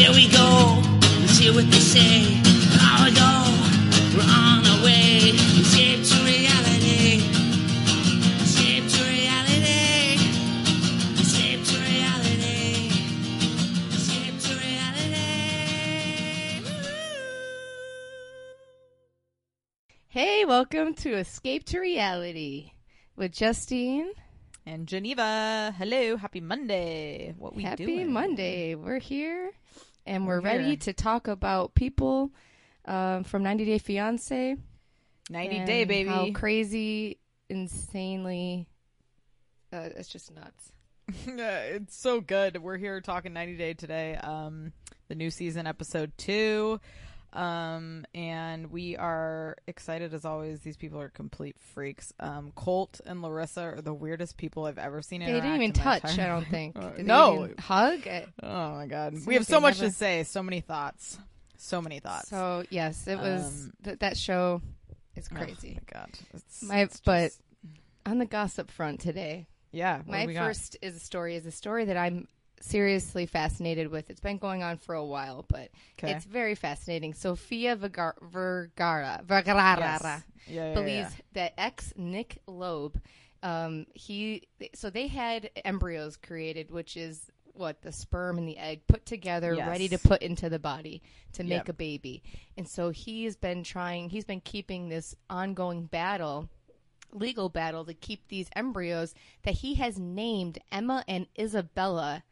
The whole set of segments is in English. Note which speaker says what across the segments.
Speaker 1: Here we go. Let's hear what they say. Now we go. We're on our way. Escape to reality. Escape to reality. Escape to reality. Escape to reality.
Speaker 2: Hey, welcome to Escape to Reality with Justine
Speaker 3: and Geneva. Hello, happy Monday. What we doing?
Speaker 2: Happy Monday. We're here and we're ready to talk about people from 90 Day Fiance.
Speaker 3: 90 Day, baby.
Speaker 2: How crazy, insanely, it's just nuts.
Speaker 3: It's so good. We're here talking 90 Day today. The new season, episode 2. And we are excited as always. These people are complete freaks. Colt and Larissa are the weirdest people I've ever seen.
Speaker 2: They didn't even touch, I don't think.
Speaker 3: No.
Speaker 2: Hug?
Speaker 3: Oh my God. We have so much to say. So many thoughts. So
Speaker 2: So yes, it was, that show is crazy.
Speaker 3: Oh my God.
Speaker 2: But on the gossip front today.
Speaker 3: Yeah.
Speaker 2: My first is a story that I'm seriously fascinated with. It's been going on for a while, but it's very fascinating. Sofia Vergara
Speaker 3: yes.
Speaker 2: believes that ex Nick Loeb, so they had embryos created, which is what the sperm and the egg put together, ready to put into the body to make a baby. And so he's been keeping this ongoing legal battle to keep these embryos that he has named Emma and Isabella.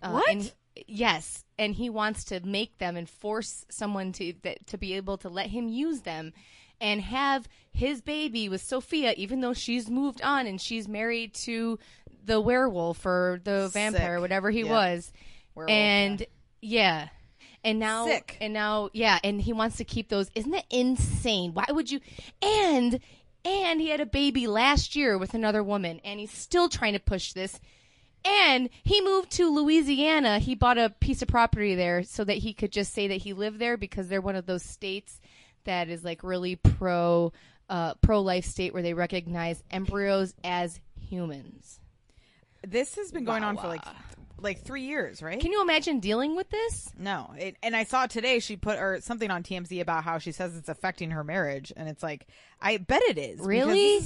Speaker 3: What?
Speaker 2: Yes, and he wants to make them and force someone to be able to let him use them and have his baby with Sophia, even though she's moved on and she's married to the werewolf or the vampire, whatever he was. Werewolf, and and he wants to keep those. Isn't that insane? Why would you? And he had a baby last year with another woman, and he's still trying to push this. And he moved to Louisiana. He bought a piece of property there so that he could just say that he lived there because they're one of those states that is like really pro-life state where they recognize embryos as humans.
Speaker 3: This has been going on for like 3 years, right?
Speaker 2: Can you imagine dealing with this?
Speaker 3: No. And I saw today she put something on TMZ about how she says it's affecting her marriage. And it's like, I bet it is.
Speaker 2: Really?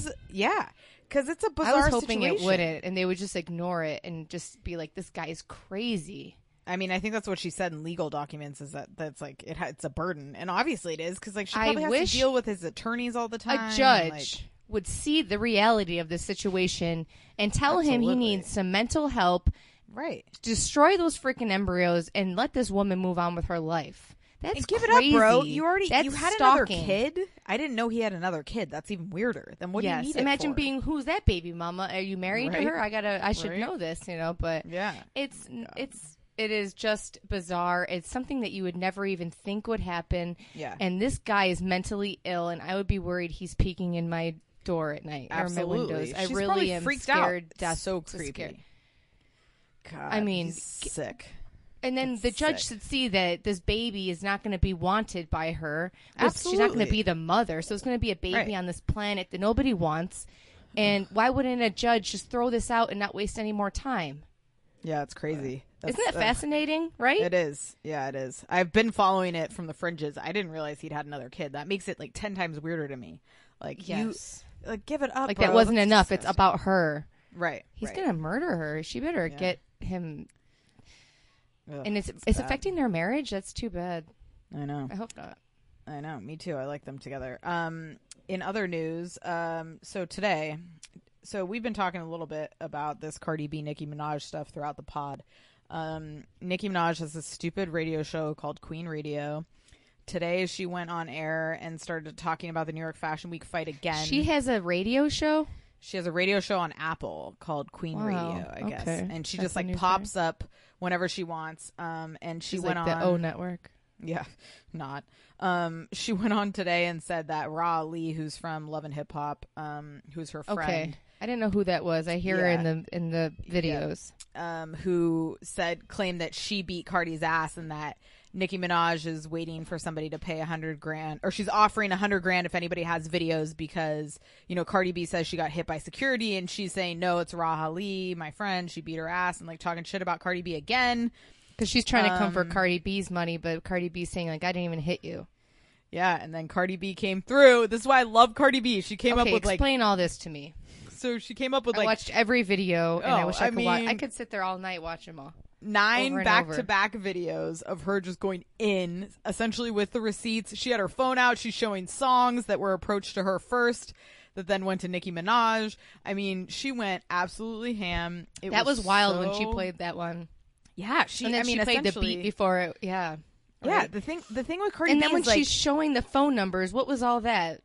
Speaker 3: Because it's a bizarre situation.
Speaker 2: I was hoping it wouldn't, and they would just ignore it and just be like, this guy's crazy.
Speaker 3: I mean, I think that's what she said in legal documents, is that's like, it's a burden. And obviously it is, because like she probably has to deal with his attorneys all the time.
Speaker 2: A judge would see the reality of the situation and tell him he needs some mental help.
Speaker 3: Right.
Speaker 2: Destroy those freaking embryos and let this woman move on with her life. That's
Speaker 3: give
Speaker 2: crazy.
Speaker 3: It up, bro. You had another
Speaker 2: stalking.
Speaker 3: kid? I didn't know he had another kid. That's even weirder. Then what do you need
Speaker 2: imagine
Speaker 3: it for?
Speaker 2: being, who's that baby mama? Are you married to her? I should know this, but it is just bizarre. It's something that you would never even think would happen. Yeah. And this guy is mentally ill, and I would be worried he's peeking in my door at night or my windows.
Speaker 3: She's
Speaker 2: I really am
Speaker 3: freaked
Speaker 2: scared.
Speaker 3: Out. That's so creepy. God,
Speaker 2: I mean,
Speaker 3: he's sick.
Speaker 2: And then the judge should see that this baby is not going to be wanted by her.
Speaker 3: Absolutely.
Speaker 2: She's not going to be the mother. So it's going to be a baby on this planet that nobody wants. And why wouldn't a judge just throw this out and not waste any more time?
Speaker 3: Yeah, it's crazy.
Speaker 2: Isn't that fascinating, right?
Speaker 3: It is. Yeah, it is. I've been following it from the fringes. I didn't realize he'd had another kid. That makes it like 10 times weirder to me. Like, give it up,
Speaker 2: like
Speaker 3: bro.
Speaker 2: That wasn't enough. It's about her.
Speaker 3: Right.
Speaker 2: He's going to murder her. She better get him...
Speaker 3: Ugh,
Speaker 2: and it's affecting their marriage. That's too bad.
Speaker 3: I know.
Speaker 2: I hope not.
Speaker 3: I know. Me too. I like them together. In other news, so today, we've been talking a little bit about this Cardi B, Nicki Minaj stuff throughout the pod. Nicki Minaj has this stupid radio show called Queen Radio. Today, she went on air and started talking about the New York Fashion Week fight again.
Speaker 2: She has a radio show?
Speaker 3: She has a radio show on Apple called Queen Radio, I guess. And she just like pops up whenever she wants. And she went on
Speaker 2: the O Network.
Speaker 3: Yeah, not. She went on today and said that Ra Ali, who's from Love and Hip Hop, who's her friend.
Speaker 2: Okay. I didn't know who that was. I hear her in the videos.
Speaker 3: Who claimed that she beat Cardi's ass and that Nicki Minaj is waiting for somebody to pay $100,000, or she's offering $100,000 if anybody has videos, because, Cardi B says she got hit by security, and she's saying, no, it's Ra Ali, my friend. She beat her ass, and like talking shit about Cardi B again.
Speaker 2: Because she's trying to come for Cardi B's money, but Cardi B's saying, like, I didn't even hit you.
Speaker 3: Yeah, and then Cardi B came through. This is why I love Cardi B. She came up with
Speaker 2: explain all this to me.
Speaker 3: So she came up with
Speaker 2: I watched every video, and I wish I could watch. I could sit there all night watching them all.
Speaker 3: 9 back-to-back videos of her just going in, essentially with the receipts. She had her phone out. She's showing songs that were approached to her first, that then went to Nicki Minaj. I mean, she went absolutely ham.
Speaker 2: That was wild when she played that one.
Speaker 3: Yeah,
Speaker 2: she played the beat before it. Yeah.
Speaker 3: Yeah,
Speaker 2: right.
Speaker 3: the thing with Cardi B,
Speaker 2: and then when she's showing the phone numbers, what was all that?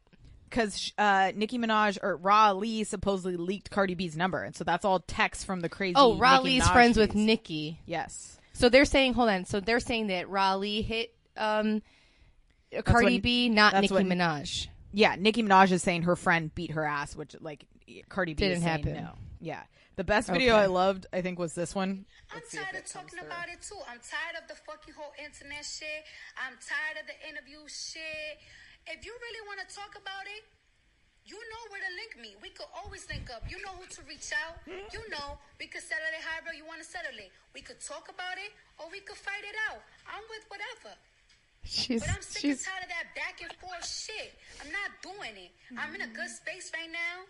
Speaker 3: Because Nicki Minaj or Ra Ali supposedly leaked Cardi B's number, and so that's all text from the crazy.
Speaker 2: Oh, Ra Ali's friends with Nicki.
Speaker 3: Yes.
Speaker 2: So they're saying, hold on. So they're saying that Ra Ali hit Cardi B, not Nicki Minaj.
Speaker 3: Yeah, Nicki Minaj is saying her friend beat her ass, which like Cardi B
Speaker 2: didn't
Speaker 3: is saying
Speaker 2: happen.
Speaker 3: No. Yeah. The best video I loved, I think, was this one.
Speaker 4: I'm tired of talking about it too. I'm tired of the fucking whole internet shit. I'm tired of the interview shit. If you really want to talk about it, you know where to link me. We could always link up. You know who to reach out. You know, we could settle it however you want to settle it. We could talk about it or we could fight it out. I'm with whatever. But I'm sick and tired of that back and forth shit. I'm not doing it. I'm in a good space right now.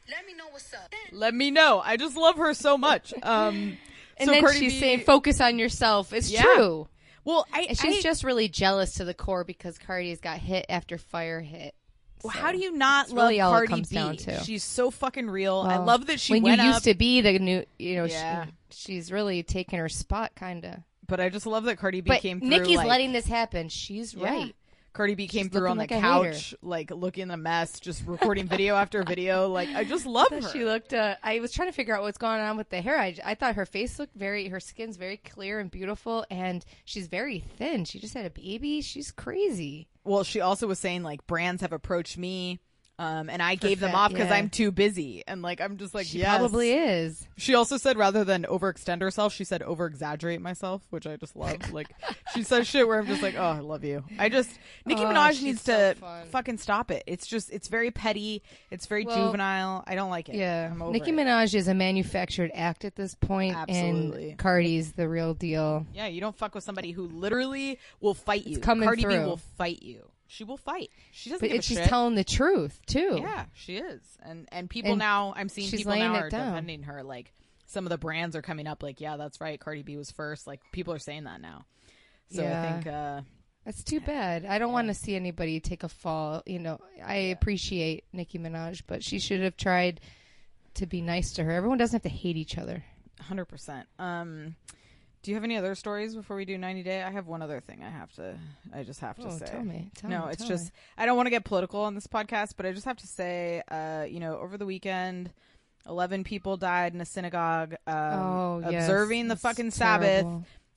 Speaker 4: Let me know what's up.
Speaker 3: Let me know. I just love her so much.
Speaker 2: And
Speaker 3: so
Speaker 2: then
Speaker 3: Cardi
Speaker 2: she's
Speaker 3: B,
Speaker 2: saying, focus on yourself. It's true.
Speaker 3: Well,
Speaker 2: she's just really jealous to the core because Cardi's got hit after fire hit.
Speaker 3: Well,
Speaker 2: So
Speaker 3: how do you not love
Speaker 2: really all it
Speaker 3: Cardi
Speaker 2: comes
Speaker 3: B?
Speaker 2: down to.
Speaker 3: She's so fucking real.
Speaker 2: Well,
Speaker 3: I love that she
Speaker 2: when
Speaker 3: went
Speaker 2: you
Speaker 3: up.
Speaker 2: used to be the new, you know,
Speaker 3: Yeah.
Speaker 2: she's really taking her spot, kind of.
Speaker 3: But I just love that Cardi B
Speaker 2: But
Speaker 3: came through.
Speaker 2: Nikki's
Speaker 3: like,
Speaker 2: letting this happen. She's
Speaker 3: Yeah.
Speaker 2: right.
Speaker 3: Cardi B came
Speaker 2: She's
Speaker 3: through on the
Speaker 2: looking like a
Speaker 3: couch, like looking a mess, just recording video after video. Like, I just love her.
Speaker 2: She looked. I was trying to figure out what's going on with the hair. I thought her face looked her skin's very clear and beautiful, and she's very thin. She just had a baby. She's crazy.
Speaker 3: Well, she also was saying like brands have approached me, and I gave them off because I'm too busy. And like, I'm just like,
Speaker 2: She
Speaker 3: yes.
Speaker 2: probably is.
Speaker 3: She also said rather than overextend herself, she said over exaggerate myself, which I just love. Like, she says shit where I'm just like, oh, I love you. Nicki Minaj needs to fucking stop it. It's just, it's very petty. It's very juvenile. I don't like it.
Speaker 2: Yeah.
Speaker 3: I'm over
Speaker 2: Nicki
Speaker 3: it.
Speaker 2: Minaj is a manufactured act at this point.
Speaker 3: Absolutely.
Speaker 2: And Cardi's the real deal.
Speaker 3: Yeah, you don't fuck with somebody who literally will fight you.
Speaker 2: coming
Speaker 3: Cardi B
Speaker 2: through.
Speaker 3: will fight you. She will fight. She doesn't
Speaker 2: But
Speaker 3: give a
Speaker 2: she's
Speaker 3: shit.
Speaker 2: telling the truth, too.
Speaker 3: Yeah, she is. And people
Speaker 2: And
Speaker 3: now, I'm seeing
Speaker 2: she's
Speaker 3: people
Speaker 2: laying
Speaker 3: now
Speaker 2: it
Speaker 3: are
Speaker 2: down.
Speaker 3: defending her. Like, some of the brands are coming up like, yeah, that's right. Cardi B was first. Like, people are saying that now. So
Speaker 2: Yeah.
Speaker 3: I think,
Speaker 2: That's too bad. I don't want to see anybody take a fall. You know, I appreciate Nicki Minaj, but she should have tried to be nice to her. Everyone doesn't have to hate each other.
Speaker 3: 100%. Do you have any other stories before we do 90 Day? I have one other thing I just have to say.
Speaker 2: Tell me.
Speaker 3: It's just, I don't want to get political on this podcast, but I just have to say, over the weekend, 11 people died in a synagogue, observing the fucking Sabbath.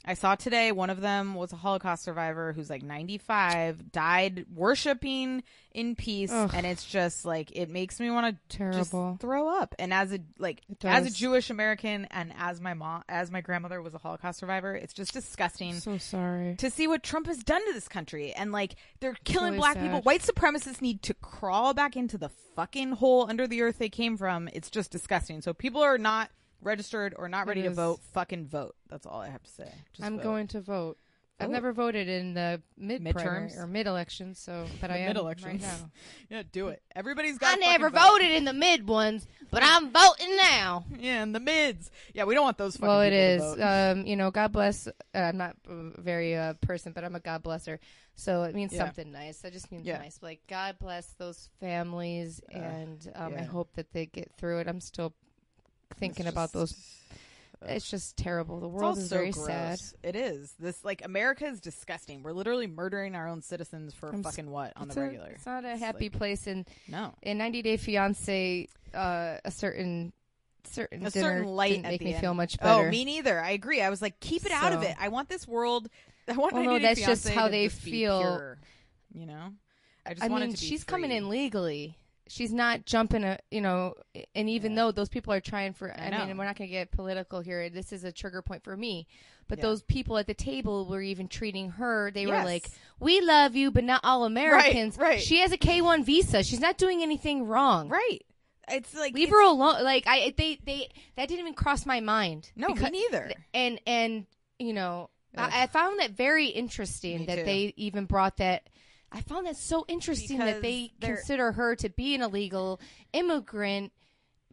Speaker 3: I saw today one of them was a Holocaust survivor who's like 95, died worshiping in peace, and it's just like it makes me want to just throw up. And as a Jewish American, and as my grandmother was a Holocaust survivor, it's just disgusting.
Speaker 2: So sorry
Speaker 3: to see what Trump has done to this country, and like they're killing
Speaker 2: really
Speaker 3: black
Speaker 2: sad.
Speaker 3: people. White supremacists need to crawl back into the fucking hole under the earth they came from. It's just disgusting. So people are not registered or not ready to vote, fucking vote. That's all I have to say.
Speaker 2: I'm going to vote. I've never voted in the midterms or mid-elections, but I am right now.
Speaker 3: Yeah, do it. Everybody's got.
Speaker 2: I never voted in the mid ones, but I'm voting now.
Speaker 3: Yeah, in the mids. Yeah, we don't want those fucking
Speaker 2: people
Speaker 3: to
Speaker 2: is.
Speaker 3: vote.
Speaker 2: God bless. I'm not a very person, but I'm a God blesser. So it means something nice. That just means nice. Like, God bless those families, and I hope that they get through it. I'm still thinking about those. It's just terrible. The world is very sad.
Speaker 3: It is. This, like, America is disgusting. We're literally murdering our own citizens for fucking what on the regular.
Speaker 2: It's not a happy place. And
Speaker 3: no.
Speaker 2: In 90 Day Fiance, a certain light didn't make me feel much better.
Speaker 3: Oh, me neither. I agree. I was like, keep it out of it. I want this world. I want 90 Day
Speaker 2: that's
Speaker 3: Fiance
Speaker 2: just how
Speaker 3: to
Speaker 2: they
Speaker 3: just be
Speaker 2: feel.
Speaker 3: Pure, you know. I want it to be
Speaker 2: she's
Speaker 3: free.
Speaker 2: coming in legally. She's not jumping and even though those people are trying for, I mean, we're not going to get political here. This is a trigger point for me. But those people at the table were even treating her. They were like, we love you, but not all Americans.
Speaker 3: Right.
Speaker 2: She has a K-1 visa. She's not doing anything wrong.
Speaker 3: Right. it's like
Speaker 2: leave her alone. Like that didn't even cross my mind.
Speaker 3: No, me neither.
Speaker 2: And you know, I found that very interesting that they even brought that. I found that so interesting that they consider her to be an illegal immigrant,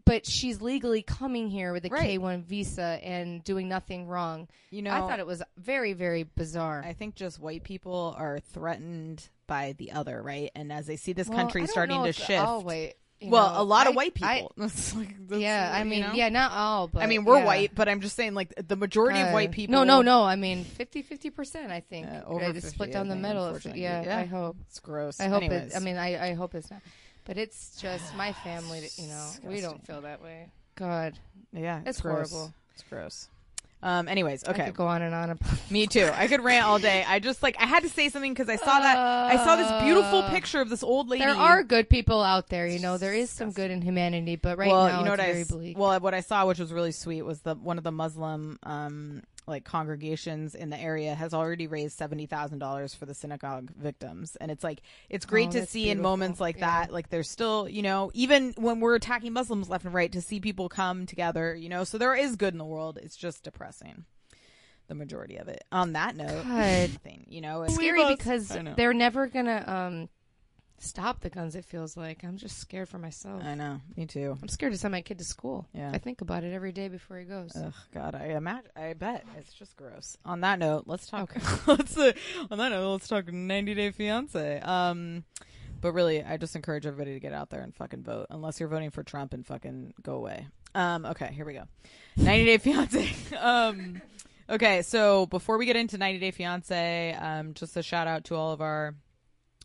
Speaker 2: but she's legally coming here with a K-1 visa and doing nothing wrong. You know, I thought it was very, very bizarre.
Speaker 3: I think just white people are threatened by the other, right? And as they see this country starting to shift. A lot of white people.
Speaker 2: I mean, not all, but
Speaker 3: I mean, we're white, but I'm just saying, like, the majority of white people.
Speaker 2: No. I mean, 50%, I think.
Speaker 3: Over 50,
Speaker 2: split down the middle. Yeah, I hope.
Speaker 3: It's gross.
Speaker 2: I hope I hope it's not. But it's just my family that, you know, we don't feel that way. God.
Speaker 3: Yeah.
Speaker 2: It's horrible.
Speaker 3: It's gross. Anyways, okay.
Speaker 2: I could go on and on about
Speaker 3: Me too. I could rant all day. I just I had to say something because I saw this beautiful picture of this old lady.
Speaker 2: There are good people out there, you know. There is some good in humanity, but now
Speaker 3: you know
Speaker 2: it's very bleak.
Speaker 3: Well, what I saw, which was really sweet, was one of the Muslim congregations in the area has already raised $70,000 for the synagogue victims, and it's great to see in moments like that. Like, there's still, you know, even when we're attacking Muslims left and right, to see people come together, you know. So there is good in the world. It's just depressing, the majority of it. On that note, you know, it's
Speaker 2: scary because they're never gonna stop the guns. It feels like I'm just scared for myself.
Speaker 3: I know, me too.
Speaker 2: I'm scared to send my kid to school.
Speaker 3: Yeah,
Speaker 2: I think about it every day before he goes.
Speaker 3: Ugh, God, I bet it's just gross. On that note, let's talk.
Speaker 2: Okay.
Speaker 3: Let's talk 90 Day Fiance. But really, I just encourage everybody to get out there and fucking vote, unless you're voting for Trump, and fucking go away. Okay, here we go. 90 Day Fiance. Okay, so before we get into 90 Day Fiance, just a shout out to all of our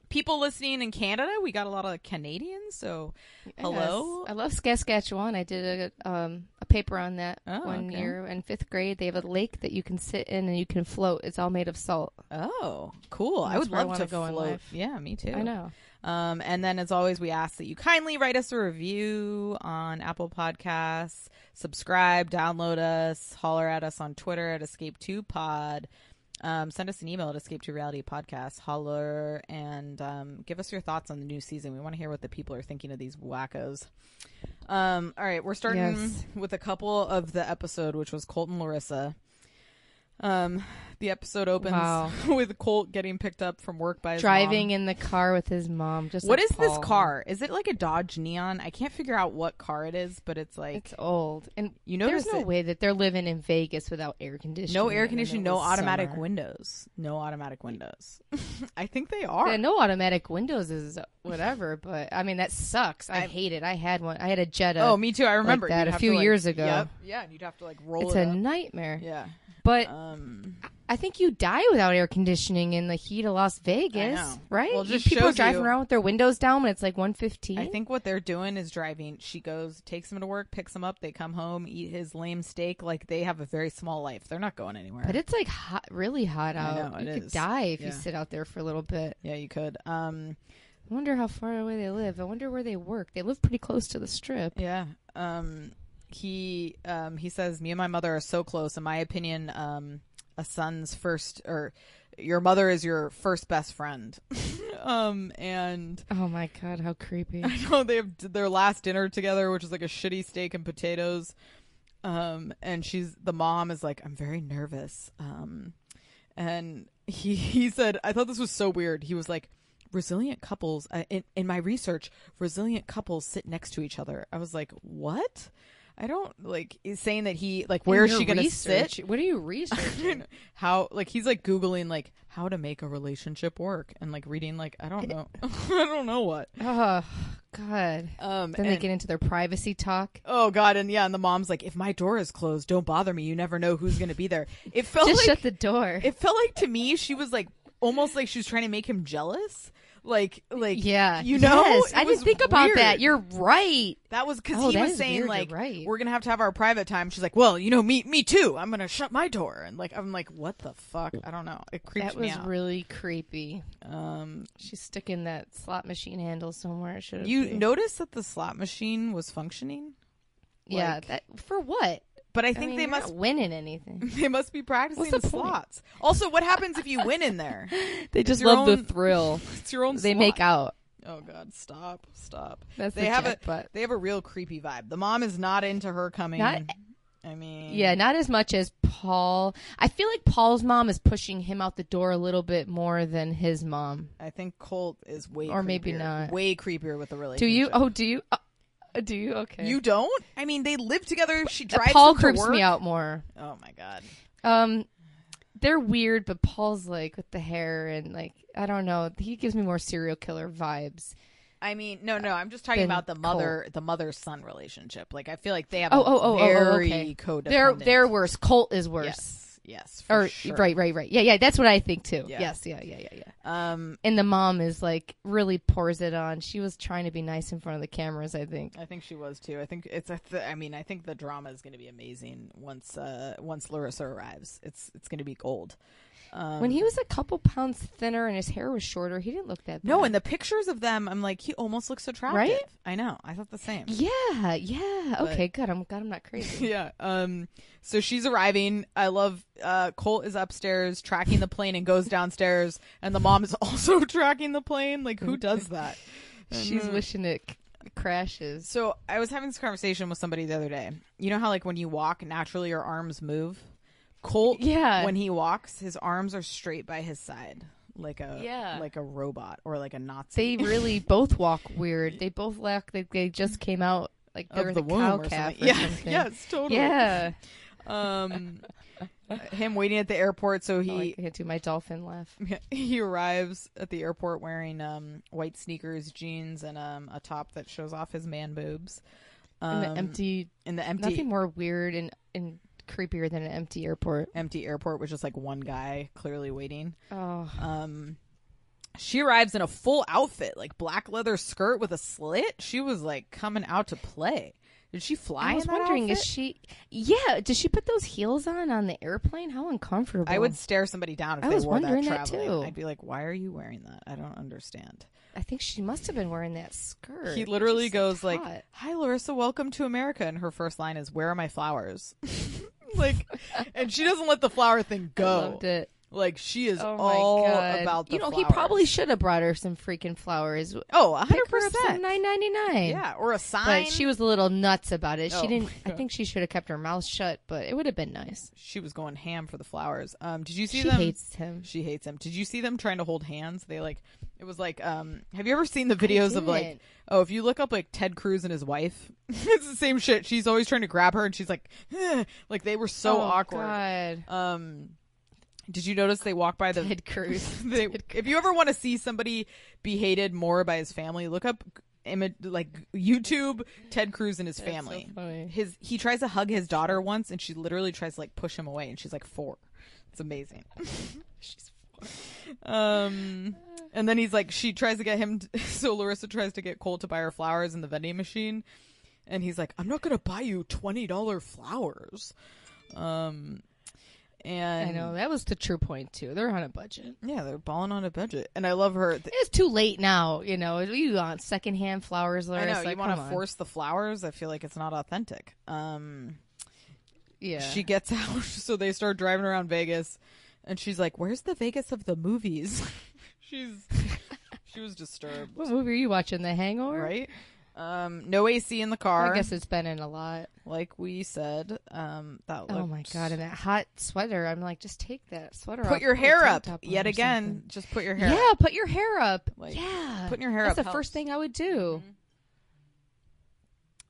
Speaker 3: people listening in Canada. We got a lot of Canadians, so hello.
Speaker 2: I love Saskatchewan. I did a paper on that one year in 5th grade. They have a lake that you can sit in and you can float. It's all made of salt.
Speaker 3: Oh, cool. I would love to go in life. Yeah, me too.
Speaker 2: I know.
Speaker 3: And then, as always, we ask that you kindly write us a review on Apple Podcasts, subscribe, download us, holler at us on Twitter at Escape2Pod. Send us an email at Escape2Reality holler, and give us your thoughts on the new season. We want to hear what the people are thinking of these wackos. All right, we're starting with a couple of the episode, which was Colt and Larissa. The episode opens with Colt getting picked up from work by his
Speaker 2: driving
Speaker 3: mom.
Speaker 2: In the car with his mom. Just
Speaker 3: what is this car? Is it like a Dodge Neon? I can't figure out what car it is, but it's like
Speaker 2: it's old. And
Speaker 3: you notice
Speaker 2: there's no way that they're living in Vegas without air conditioning.
Speaker 3: No air conditioning, no automatic windows. No automatic windows. I think they are.
Speaker 2: Yeah, no automatic windows is whatever, but I mean that sucks. I hate it. I had one. I had a Jetta.
Speaker 3: Oh, me too. I remember
Speaker 2: like that a few years ago.
Speaker 3: Yep. Yeah, and you'd have to roll
Speaker 2: it's
Speaker 3: it.
Speaker 2: It's a
Speaker 3: up.
Speaker 2: nightmare.
Speaker 3: Yeah.
Speaker 2: But I think you die without air conditioning in the heat of Las Vegas, right?
Speaker 3: Well, just
Speaker 2: people are driving around with their windows down when it's like 1:15.
Speaker 3: I think what they're doing is driving. She goes, takes him to work, picks him up. They come home, eat his lame steak. Like, they have a very small life. They're not going anywhere.
Speaker 2: But it's like hot, really hot out.
Speaker 3: I know,
Speaker 2: you could die if you sit out there for a little bit.
Speaker 3: Yeah, you could.
Speaker 2: I wonder how far away they live. I wonder where they work. They live pretty close to the Strip.
Speaker 3: Yeah. He says, me and my mother are so close. In my opinion, a son's first, or your mother is your first best friend. And
Speaker 2: oh my God, how creepy.
Speaker 3: I know they have their last dinner together, which is like a shitty steak and potatoes. And the mom is like, I'm very nervous. And he said, I thought this was so weird. He was like, resilient couples, in my research, resilient couples sit next to each other. I was like, what? I don't is saying that he where is she gonna sit?
Speaker 2: What are you researching?
Speaker 3: How he's Googling how to make a relationship work and reading I don't know I don't know what.
Speaker 2: Oh God. Then they get into their privacy talk.
Speaker 3: Oh God, and the mom's like, if my door is closed, don't bother me. You never know who's gonna be there. It felt
Speaker 2: just shut the door.
Speaker 3: It felt to me she was almost like she was trying to make him jealous.
Speaker 2: Yeah,
Speaker 3: you know,
Speaker 2: yes. I didn't think about that. You're right.
Speaker 3: That was because he was saying
Speaker 2: right.
Speaker 3: we're gonna have to have our private time. She's like, well, me too. I'm gonna shut my door, and I'm like, what the fuck? I don't know. It creeps me out.
Speaker 2: That was really creepy. She's sticking that slot machine handle somewhere. It should.
Speaker 3: You noticed that the slot machine was functioning?
Speaker 2: Yeah. That for what?
Speaker 3: But I think they must
Speaker 2: not winning anything.
Speaker 3: They must be practicing the slots. Also, what happens if you win in there?
Speaker 2: They just love the thrill.
Speaker 3: It's your own.
Speaker 2: They
Speaker 3: slot.
Speaker 2: make out.
Speaker 3: Oh God, stop.
Speaker 2: That's
Speaker 3: They
Speaker 2: the
Speaker 3: have
Speaker 2: jet butt.
Speaker 3: They have a real creepy vibe. The mom is not into her coming. I mean,
Speaker 2: Yeah, not as much as Paul. I feel like Paul's mom is pushing him out the door a little bit more than his mom.
Speaker 3: I think Colt is way
Speaker 2: Or
Speaker 3: creepier,
Speaker 2: maybe not.
Speaker 3: way creepier with the relationship.
Speaker 2: Do you? Oh, do you? Do you? Okay.
Speaker 3: You don't? I mean, they live together. She drives
Speaker 2: Paul
Speaker 3: him to
Speaker 2: creeps
Speaker 3: work.
Speaker 2: me out more.
Speaker 3: Oh my God.
Speaker 2: They're weird, but Paul's like with the hair and like I don't know. He gives me more serial killer vibes.
Speaker 3: I mean, no. I'm just talking
Speaker 2: Then
Speaker 3: about the mother-son relationship. Like, I feel like they have
Speaker 2: very
Speaker 3: very codependent.
Speaker 2: They're worse. Colt is worse.
Speaker 3: Yes, for sure.
Speaker 2: Right. Yeah, that's what I think too.
Speaker 3: Yeah.
Speaker 2: Yes, yeah. And the mom is like really pours it on. She was trying to be nice in front of the cameras, I think.
Speaker 3: I think she was too. I think it's I think the drama is going to be amazing once Larissa arrives. It's going to be gold.
Speaker 2: When he was a couple pounds thinner and his hair was shorter, he didn't look that bad.
Speaker 3: No, in the pictures of them, I'm like, he almost looks attractive.
Speaker 2: Right?
Speaker 3: I know. I thought the same.
Speaker 2: Yeah. Okay, good. I'm glad I'm not crazy.
Speaker 3: Yeah. So she's arriving. I love Colt is upstairs tracking the plane and goes downstairs, and the mom is also tracking the plane. Like, who does that?
Speaker 2: She's wishing it crashes.
Speaker 3: So I was having this conversation with somebody the other day. You know how like when you walk, naturally your arms move? Colt, when he walks, his arms are straight by his side. Like a robot or like a Nazi.
Speaker 2: They really both walk weird. They both lack like they just came out like they're
Speaker 3: of the
Speaker 2: the
Speaker 3: womb
Speaker 2: cow
Speaker 3: or
Speaker 2: calf
Speaker 3: something.
Speaker 2: or something.
Speaker 3: Yes, totally.
Speaker 2: Yeah.
Speaker 3: Him waiting at the airport, so
Speaker 2: I can't do my dolphin laugh.
Speaker 3: he arrives at the airport wearing white sneakers, jeans, and a top that shows off his man boobs.
Speaker 2: In the empty. Nothing more weird and creepier than an empty airport.
Speaker 3: Empty airport with just like one guy clearly waiting.
Speaker 2: Oh.
Speaker 3: She arrives in a full outfit, like black leather skirt with a slit. She was like coming out to play. Did she fly?
Speaker 2: I was
Speaker 3: in that
Speaker 2: wondering,
Speaker 3: outfit?
Speaker 2: is she? Yeah, did she put those heels on the airplane? How uncomfortable!
Speaker 3: I would stare somebody down if
Speaker 2: I
Speaker 3: they
Speaker 2: was
Speaker 3: wore that
Speaker 2: wondering that
Speaker 3: traveling.
Speaker 2: too.
Speaker 3: I'd be like, "Why are you wearing that? I don't understand."
Speaker 2: I think she must have been wearing that skirt.
Speaker 3: He literally
Speaker 2: Just
Speaker 3: goes
Speaker 2: hot.
Speaker 3: like, "Hi, Larissa, welcome to America," and her first line is, "Where are my flowers?" Like, and she doesn't let the flower thing go.
Speaker 2: I loved it.
Speaker 3: Like, she is
Speaker 2: Oh my
Speaker 3: all
Speaker 2: God.
Speaker 3: about the flowers.
Speaker 2: He probably should have brought her some freaking flowers.
Speaker 3: Oh, 100%.
Speaker 2: Pick her up some $9.99.
Speaker 3: Yeah, or a sign.
Speaker 2: But she was a little nuts about it.
Speaker 3: Oh,
Speaker 2: She didn't.
Speaker 3: my
Speaker 2: I
Speaker 3: God.
Speaker 2: think she should have kept her mouth shut, but it would have been nice.
Speaker 3: She was going ham for the flowers. Did you see
Speaker 2: She
Speaker 3: them?
Speaker 2: hates him.
Speaker 3: She hates him. Did you see them trying to hold hands? They like, it was like, have you ever seen the videos of like,
Speaker 2: didn't.
Speaker 3: if you look up like Ted Cruz and his wife, it's the same shit. She's always trying to grab her and she's like, like they were so awkward.
Speaker 2: God.
Speaker 3: Did you notice they walk by the
Speaker 2: Ted Cruz.
Speaker 3: If you ever want to see somebody be hated more by his family, look up like YouTube Ted Cruz and his family.
Speaker 2: So funny.
Speaker 3: He tries to hug his daughter once and she literally tries to like push him away and she's like 4. It's amazing.
Speaker 2: She's
Speaker 3: And then he's like, she tries to get him so Larissa tries to get Colt to buy her flowers in the vending machine and he's like, I'm not gonna buy you $20 flowers. And
Speaker 2: I know that was the true point too. They're on a budget.
Speaker 3: Yeah, they're balling on a budget, and I love her.
Speaker 2: It's too late now. You know, you want secondhand flowers,
Speaker 3: I
Speaker 2: Larissa.
Speaker 3: know you want to
Speaker 2: come on.
Speaker 3: force the flowers. I feel like it's not authentic.
Speaker 2: Yeah.
Speaker 3: She gets out, so they start driving around Vegas, and she's like, "Where's the Vegas of the movies?" She was disturbed.
Speaker 2: What movie are you watching? The Hangover,
Speaker 3: Right? No AC in the car.
Speaker 2: I guess it's been in a lot.
Speaker 3: Like we said. That
Speaker 2: Oh my God! And that hot sweater. I'm like, just take that sweater off.
Speaker 3: Put your
Speaker 2: a
Speaker 3: hair
Speaker 2: tank
Speaker 3: up
Speaker 2: top on
Speaker 3: yet
Speaker 2: or
Speaker 3: again.
Speaker 2: something.
Speaker 3: Just put your hair.
Speaker 2: Yeah,
Speaker 3: up.
Speaker 2: put your hair up.
Speaker 3: Like,
Speaker 2: yeah,
Speaker 3: putting your hair
Speaker 2: That's
Speaker 3: up
Speaker 2: the
Speaker 3: helps.
Speaker 2: first thing I would do.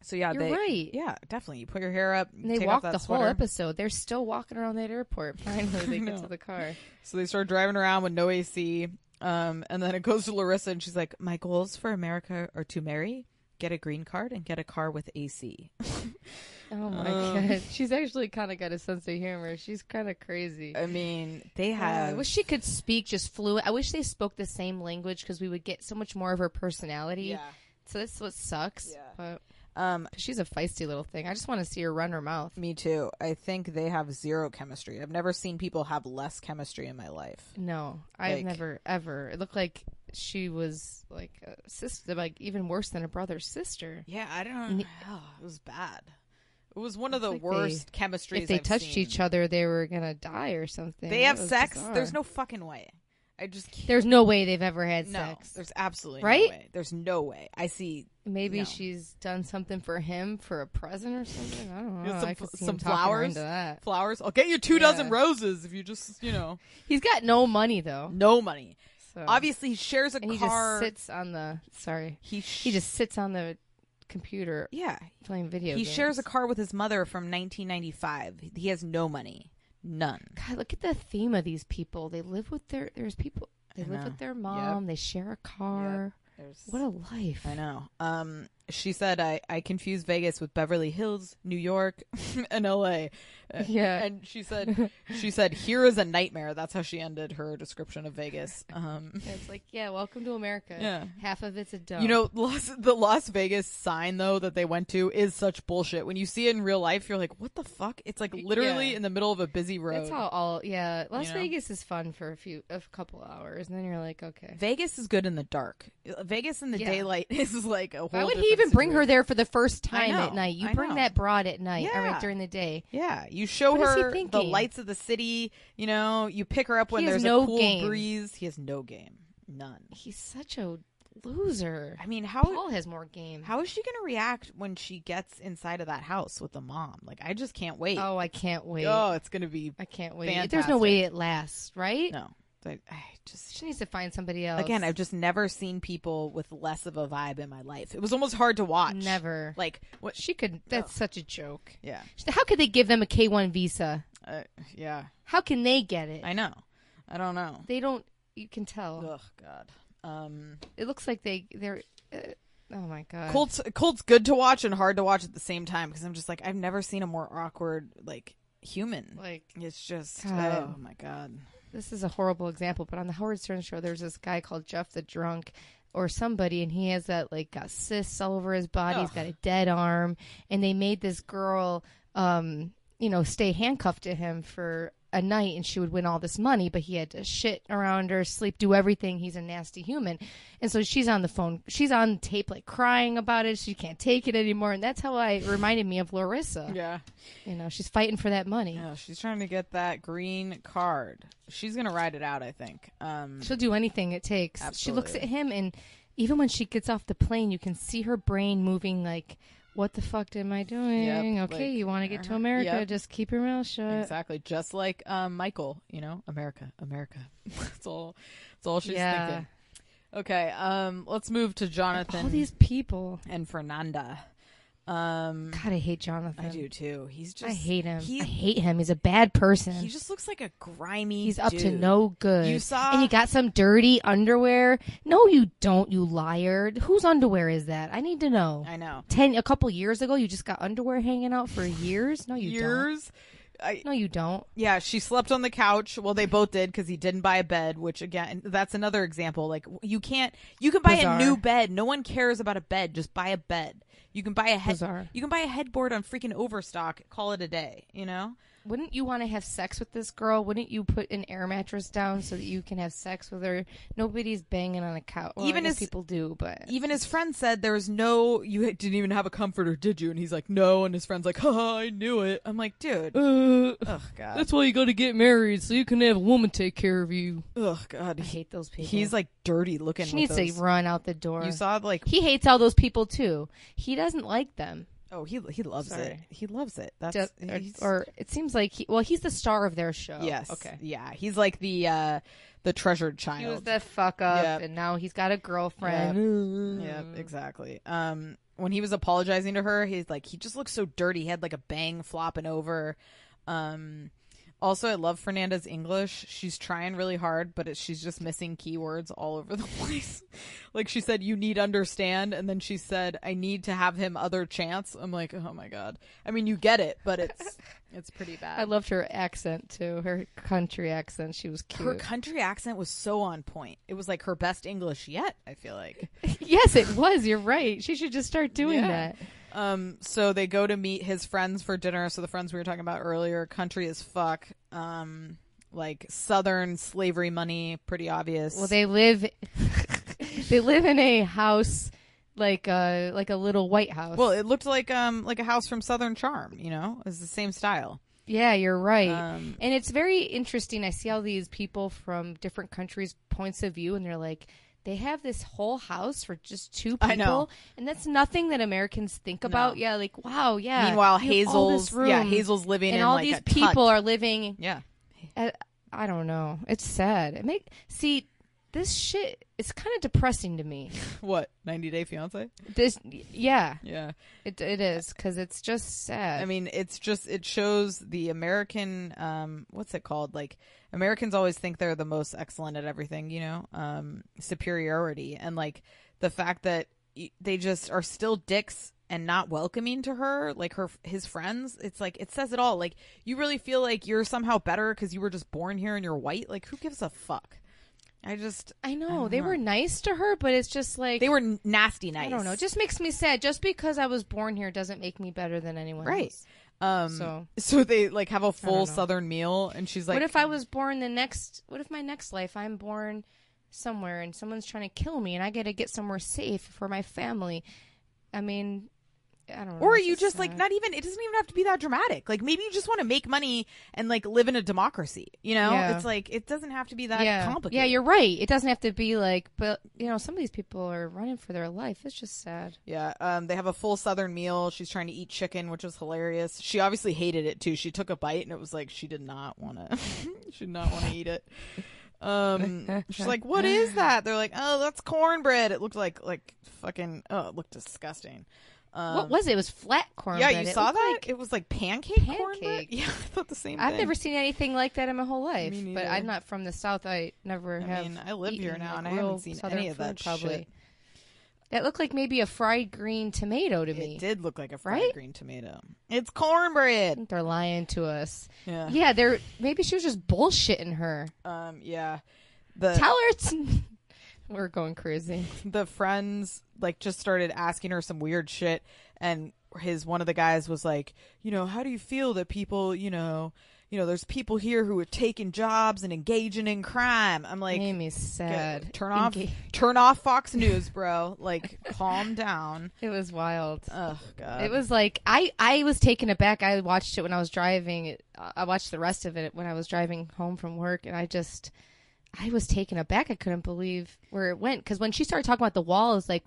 Speaker 3: So yeah,
Speaker 2: You're right.
Speaker 3: Yeah, definitely. You put your hair up.
Speaker 2: And they
Speaker 3: take
Speaker 2: walked
Speaker 3: off
Speaker 2: the
Speaker 3: that
Speaker 2: whole
Speaker 3: sweater.
Speaker 2: episode. They're still walking around that airport. Finally, they get
Speaker 3: know.
Speaker 2: to the car.
Speaker 3: So they start driving around with no AC. And then it goes to Larissa, and she's like, "My goals for America are to marry, get a green card, and get a car with AC."
Speaker 2: Oh my God! She's actually kind of got a sense of humor. She's kind of crazy.
Speaker 3: I mean, they
Speaker 2: I
Speaker 3: have.
Speaker 2: wish she could speak just fluent. I wish they spoke the same language because we would get so much more of her personality.
Speaker 3: Yeah.
Speaker 2: So that's what sucks.
Speaker 3: Yeah.
Speaker 2: But she's a feisty little thing. I just want to see her run her mouth.
Speaker 3: Me too. I think they have zero chemistry. I've never seen people have less chemistry in my life.
Speaker 2: No, I've
Speaker 3: Like-
Speaker 2: never ever. It looked like she was like a sister, like even worse than a brother's sister.
Speaker 3: Yeah, I don't. Oh, it was bad. It was one of the
Speaker 2: like
Speaker 3: worst chemistries.
Speaker 2: If they
Speaker 3: I've
Speaker 2: touched
Speaker 3: seen.
Speaker 2: each other, they were gonna die or something.
Speaker 3: They
Speaker 2: It
Speaker 3: have
Speaker 2: was
Speaker 3: sex.
Speaker 2: bizarre.
Speaker 3: There's no fucking way. I just can't.
Speaker 2: There's no way they've ever had
Speaker 3: No,
Speaker 2: sex.
Speaker 3: there's absolutely
Speaker 2: Right?
Speaker 3: no way. There's no way. I see.
Speaker 2: Maybe
Speaker 3: No.
Speaker 2: she's done something for him for a present or something. I don't know.
Speaker 3: Some-
Speaker 2: I could see
Speaker 3: some
Speaker 2: him talking her
Speaker 3: flowers?
Speaker 2: into that.
Speaker 3: Flowers. I'll get you 2 dozen roses if you just,
Speaker 2: He's got no money though.
Speaker 3: no money.
Speaker 2: So.
Speaker 3: Obviously, he shares a
Speaker 2: and he
Speaker 3: car.
Speaker 2: just sits on the. Sorry.
Speaker 3: He
Speaker 2: just sits on the computer
Speaker 3: yeah.
Speaker 2: playing video
Speaker 3: He
Speaker 2: games.
Speaker 3: shares a car with his mother from 1995. He has no money. None.
Speaker 2: God, look at the theme of these people. They live with their. There's people. They live with their mom. They share a car. What a life.
Speaker 3: I know. She said, I confuse Vegas with Beverly Hills, New York, and LA.
Speaker 2: Yeah.
Speaker 3: And she said, here is a nightmare. That's how she ended her description of Vegas.
Speaker 2: It's like, welcome to America.
Speaker 3: Yeah.
Speaker 2: Half of it's a dump.
Speaker 3: The Las Vegas sign, though, that they went to is such bullshit. When you see it in real life, you're like, what the fuck? It's like literally in the middle of a busy road.
Speaker 2: That's how Las Vegas is fun for a couple hours, and then you're like, okay.
Speaker 3: Vegas is good in the dark. Vegas in the daylight is like a whole
Speaker 2: Why would he
Speaker 3: different
Speaker 2: even bring her
Speaker 3: situation.
Speaker 2: there for the first time
Speaker 3: know,
Speaker 2: at night? You
Speaker 3: I
Speaker 2: bring
Speaker 3: know.
Speaker 2: that broad at night,
Speaker 3: Yeah.
Speaker 2: during the day.
Speaker 3: Yeah, you show
Speaker 2: What is he
Speaker 3: her the
Speaker 2: thinking?
Speaker 3: lights of the city. You pick her up when
Speaker 2: He has
Speaker 3: there's
Speaker 2: no
Speaker 3: a cool
Speaker 2: game.
Speaker 3: breeze. He has no game, none.
Speaker 2: He's such a loser.
Speaker 3: I mean,
Speaker 2: Paul has more game.
Speaker 3: how is she going to react when she gets inside of that house with the mom? Like, I just can't wait.
Speaker 2: Oh, I can't wait.
Speaker 3: Oh, it's going to be
Speaker 2: I can't wait.
Speaker 3: fantastic.
Speaker 2: There's no way it lasts, right?
Speaker 3: no. I just
Speaker 2: She needs to find somebody else.
Speaker 3: again, I've just never seen people with less of a vibe in my life. It was almost hard to watch.
Speaker 2: Never.
Speaker 3: Like what?
Speaker 2: She could. That's such a joke.
Speaker 3: Yeah,
Speaker 2: How could they give them a K-1 visa?
Speaker 3: yeah.
Speaker 2: How can they get it?
Speaker 3: I know. I don't know.
Speaker 2: They don't. You can tell.
Speaker 3: Oh God.
Speaker 2: It looks like they're. Oh my God.
Speaker 3: Colt's good to watch and hard to watch at the same time because I'm just like I've never seen a more awkward human.
Speaker 2: Like,
Speaker 3: It's just
Speaker 2: God.
Speaker 3: oh my God.
Speaker 2: this is a horrible example, but on the Howard Stern show, there's this guy called Jeff the Drunk or somebody, and he has got cysts all over his body.
Speaker 3: Ugh.
Speaker 2: He's got a dead arm, and they made this girl, stay handcuffed to him for a night, and she would win all this money, but he had to shit around her, sleep, do everything. He's a nasty human. And so she's on the phone. She's on tape, crying about it. She can't take it anymore. And that's how it reminded me of Larissa.
Speaker 3: Yeah.
Speaker 2: She's fighting for that money.
Speaker 3: Yeah, she's trying to get that green card. She's gonna ride it out, I think.
Speaker 2: She'll do anything it takes.
Speaker 3: Absolutely.
Speaker 2: She looks at him, and even when she gets off the plane, you can see her brain moving what the fuck am I doing?
Speaker 3: Yep,
Speaker 2: Okay, you want to get to America,
Speaker 3: yep.
Speaker 2: just keep your mouth shut.
Speaker 3: Exactly, just like Michael. America. That's all she's thinking. Okay, let's move to Jonathan.
Speaker 2: All these people.
Speaker 3: and Fernanda.
Speaker 2: God, I hate Jonathan.
Speaker 3: I do too. He's just
Speaker 2: I hate him.
Speaker 3: He,
Speaker 2: I hate him. He's a bad person.
Speaker 3: he just looks like a grimy.
Speaker 2: He's up to
Speaker 3: dude.
Speaker 2: no good.
Speaker 3: You saw,
Speaker 2: and you got some dirty underwear. No, you don't, you liar. Whose underwear is that? I need to know.
Speaker 3: I know.
Speaker 2: A couple years ago, you just got underwear hanging out for years? No, you
Speaker 3: Years.
Speaker 2: don't. No, you don't.
Speaker 3: Yeah, she slept on the couch. Well, they both did because he didn't buy a bed. Which again, that's another example. You can buy
Speaker 2: Bizarre.
Speaker 3: a new bed. No one cares about a bed. Just buy a bed. You can buy a
Speaker 2: Bizarre.
Speaker 3: You can buy a headboard on freaking Overstock. Call it a day.
Speaker 2: Wouldn't you want to have sex with this girl? Wouldn't you put an air mattress down so that you can have sex with her? Nobody's banging on a couch. Well,
Speaker 3: Even
Speaker 2: I guess
Speaker 3: as-
Speaker 2: people do, but
Speaker 3: Even his friend said there was no. You didn't even have a comforter, did you? And he's like, no. And his friend's like, haha, I knew it. I'm like, dude. Oh God.
Speaker 2: that's why you got to get married so you can have a woman take care of you.
Speaker 3: Oh God.
Speaker 2: I hate those people.
Speaker 3: He's dirty looking.
Speaker 2: she
Speaker 3: with
Speaker 2: needs
Speaker 3: those.
Speaker 2: to run out the door.
Speaker 3: You saw
Speaker 2: He hates all those people too. He doesn't like them.
Speaker 3: Oh, he loves it.
Speaker 2: Sorry.
Speaker 3: He loves it. That's
Speaker 2: Just, or it seems like he's the star of their show.
Speaker 3: yes.
Speaker 2: Okay.
Speaker 3: Yeah, he's like the treasured child.
Speaker 2: He was the fuck up,
Speaker 3: Yep.
Speaker 2: and now he's got a girlfriend.
Speaker 3: Yeah, exactly. When he was apologizing to her, he just looks so dirty. He had a bang flopping over. Also, I love Fernanda's English. She's trying really hard, but she's just missing keywords all over the place. She said, you need understand. And then she said, I need to have him other chance. I'm like, oh my God. I mean, you get it, but it's pretty bad.
Speaker 2: I loved her accent too. Her country accent. She was cute.
Speaker 3: Her country accent was so on point. It was her best English yet, I feel like.
Speaker 2: Yes, it was. You're right. She should just start doing
Speaker 3: Yeah.
Speaker 2: that.
Speaker 3: So they go to meet his friends for dinner. So the friends we were talking about earlier, country as fuck. Southern slavery money, pretty obvious.
Speaker 2: Well, they live in a house like a little white house.
Speaker 3: Well, it looked like a house from Southern Charm, It's the same style.
Speaker 2: Yeah, you're right. And it's very interesting. I see all these people from different countries' points of view, and they're like, they have this whole house for just two people.
Speaker 3: I know.
Speaker 2: And that's nothing that Americans think about.
Speaker 3: No.
Speaker 2: Yeah, like, wow, yeah.
Speaker 3: Meanwhile,
Speaker 2: you have all this
Speaker 3: Hazel's
Speaker 2: room,
Speaker 3: Hazel's living
Speaker 2: and
Speaker 3: in
Speaker 2: all
Speaker 3: like
Speaker 2: these
Speaker 3: a
Speaker 2: people
Speaker 3: hut.
Speaker 2: are living.
Speaker 3: Yeah.
Speaker 2: I don't know. It's sad. See, this shit is kind of depressing to me.
Speaker 3: What? 90 Day Fiance?
Speaker 2: Yeah.
Speaker 3: Yeah.
Speaker 2: It is, because it's just sad.
Speaker 3: I mean, it shows the American, what's it called? Like, Americans always think they're the most excellent at everything, you know, superiority. And like the fact that they just are still dicks and not welcoming to her, like his friends, it's like, it says it all. Like, you really feel like you're somehow better because you were just born here and you're white. Like, who gives a fuck?
Speaker 2: I know they were nice to her, but it's just like
Speaker 3: they were nasty nice.
Speaker 2: I don't know. It just makes me sad. Just because I was born here doesn't make me better than anyone else.
Speaker 3: So they like have a full Southern meal, and she's like,
Speaker 2: "What if I was born what if my next life I'm born somewhere and someone's trying to kill me and I got to get somewhere safe for my family?" I mean, I don't know.
Speaker 3: Or you just like not even. It doesn't even have to be that dramatic. Like maybe you just want to make money and like live in a democracy. You know, it's like it doesn't have to be that complicated.
Speaker 2: Yeah, you're right. It doesn't have to be like. But you know, some of these people are running for their life. It's just sad.
Speaker 3: Yeah. They have a full Southern meal. She's trying to eat chicken, which was hilarious. She obviously hated it too. She took a bite and it was like she did not want to. She did not want to eat it. She's like, "What is that?" They're like, "Oh, that's cornbread." It looked like fucking. Oh, it looked disgusting.
Speaker 2: What was it? It was flat cornbread.
Speaker 3: Yeah, you saw that? It was like pancake cornbread. Yeah, I thought the same thing.
Speaker 2: I've never seen anything like that in my whole life.
Speaker 3: Me
Speaker 2: But
Speaker 3: neither.
Speaker 2: I'm not from the South. I never have.
Speaker 3: I mean, I live here now,
Speaker 2: like
Speaker 3: and I haven't seen
Speaker 2: Southern
Speaker 3: any of that
Speaker 2: food, probably.
Speaker 3: shit.
Speaker 2: That looked like maybe a fried green tomato to
Speaker 3: It
Speaker 2: me.
Speaker 3: did look like a fried
Speaker 2: Right?
Speaker 3: green tomato. It's
Speaker 2: I
Speaker 3: cornbread.
Speaker 2: think they're lying to us.
Speaker 3: Yeah.
Speaker 2: Yeah, maybe she was just bullshitting her.
Speaker 3: Yeah.
Speaker 2: Tell her it's... We're going crazy.
Speaker 3: The friends like just started asking her some weird shit, and one of the guys was like, you know, how do you feel that people, you know, there's people here who are taking jobs and engaging in crime. I'm like,
Speaker 2: made me sad.
Speaker 3: Turn off Fox News, bro. Like, calm down.
Speaker 2: It was wild.
Speaker 3: Oh God.
Speaker 2: It was like I was taken aback. I watched it when I was driving. I watched the rest of it when I was driving home from work, and I was taken aback. I couldn't believe where it went, because when she started talking about the wall, it's like,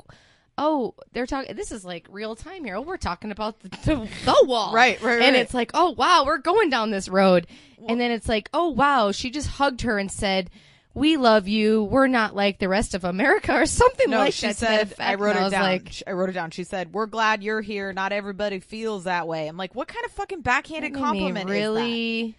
Speaker 2: oh, they're talking. This is like real time here. Oh, we're talking about the wall,
Speaker 3: right.
Speaker 2: And it's like, oh wow, we're going down this road. And then it's like, oh wow, she just hugged her and said, "We love you. We're not like the rest of America," or something
Speaker 3: no,
Speaker 2: like
Speaker 3: she
Speaker 2: that.
Speaker 3: said, I wrote it down.
Speaker 2: Like,
Speaker 3: I wrote it down. She said, "We're glad you're here. Not everybody feels that way." I'm like, what kind of fucking backhanded compliment
Speaker 2: really?
Speaker 3: is that?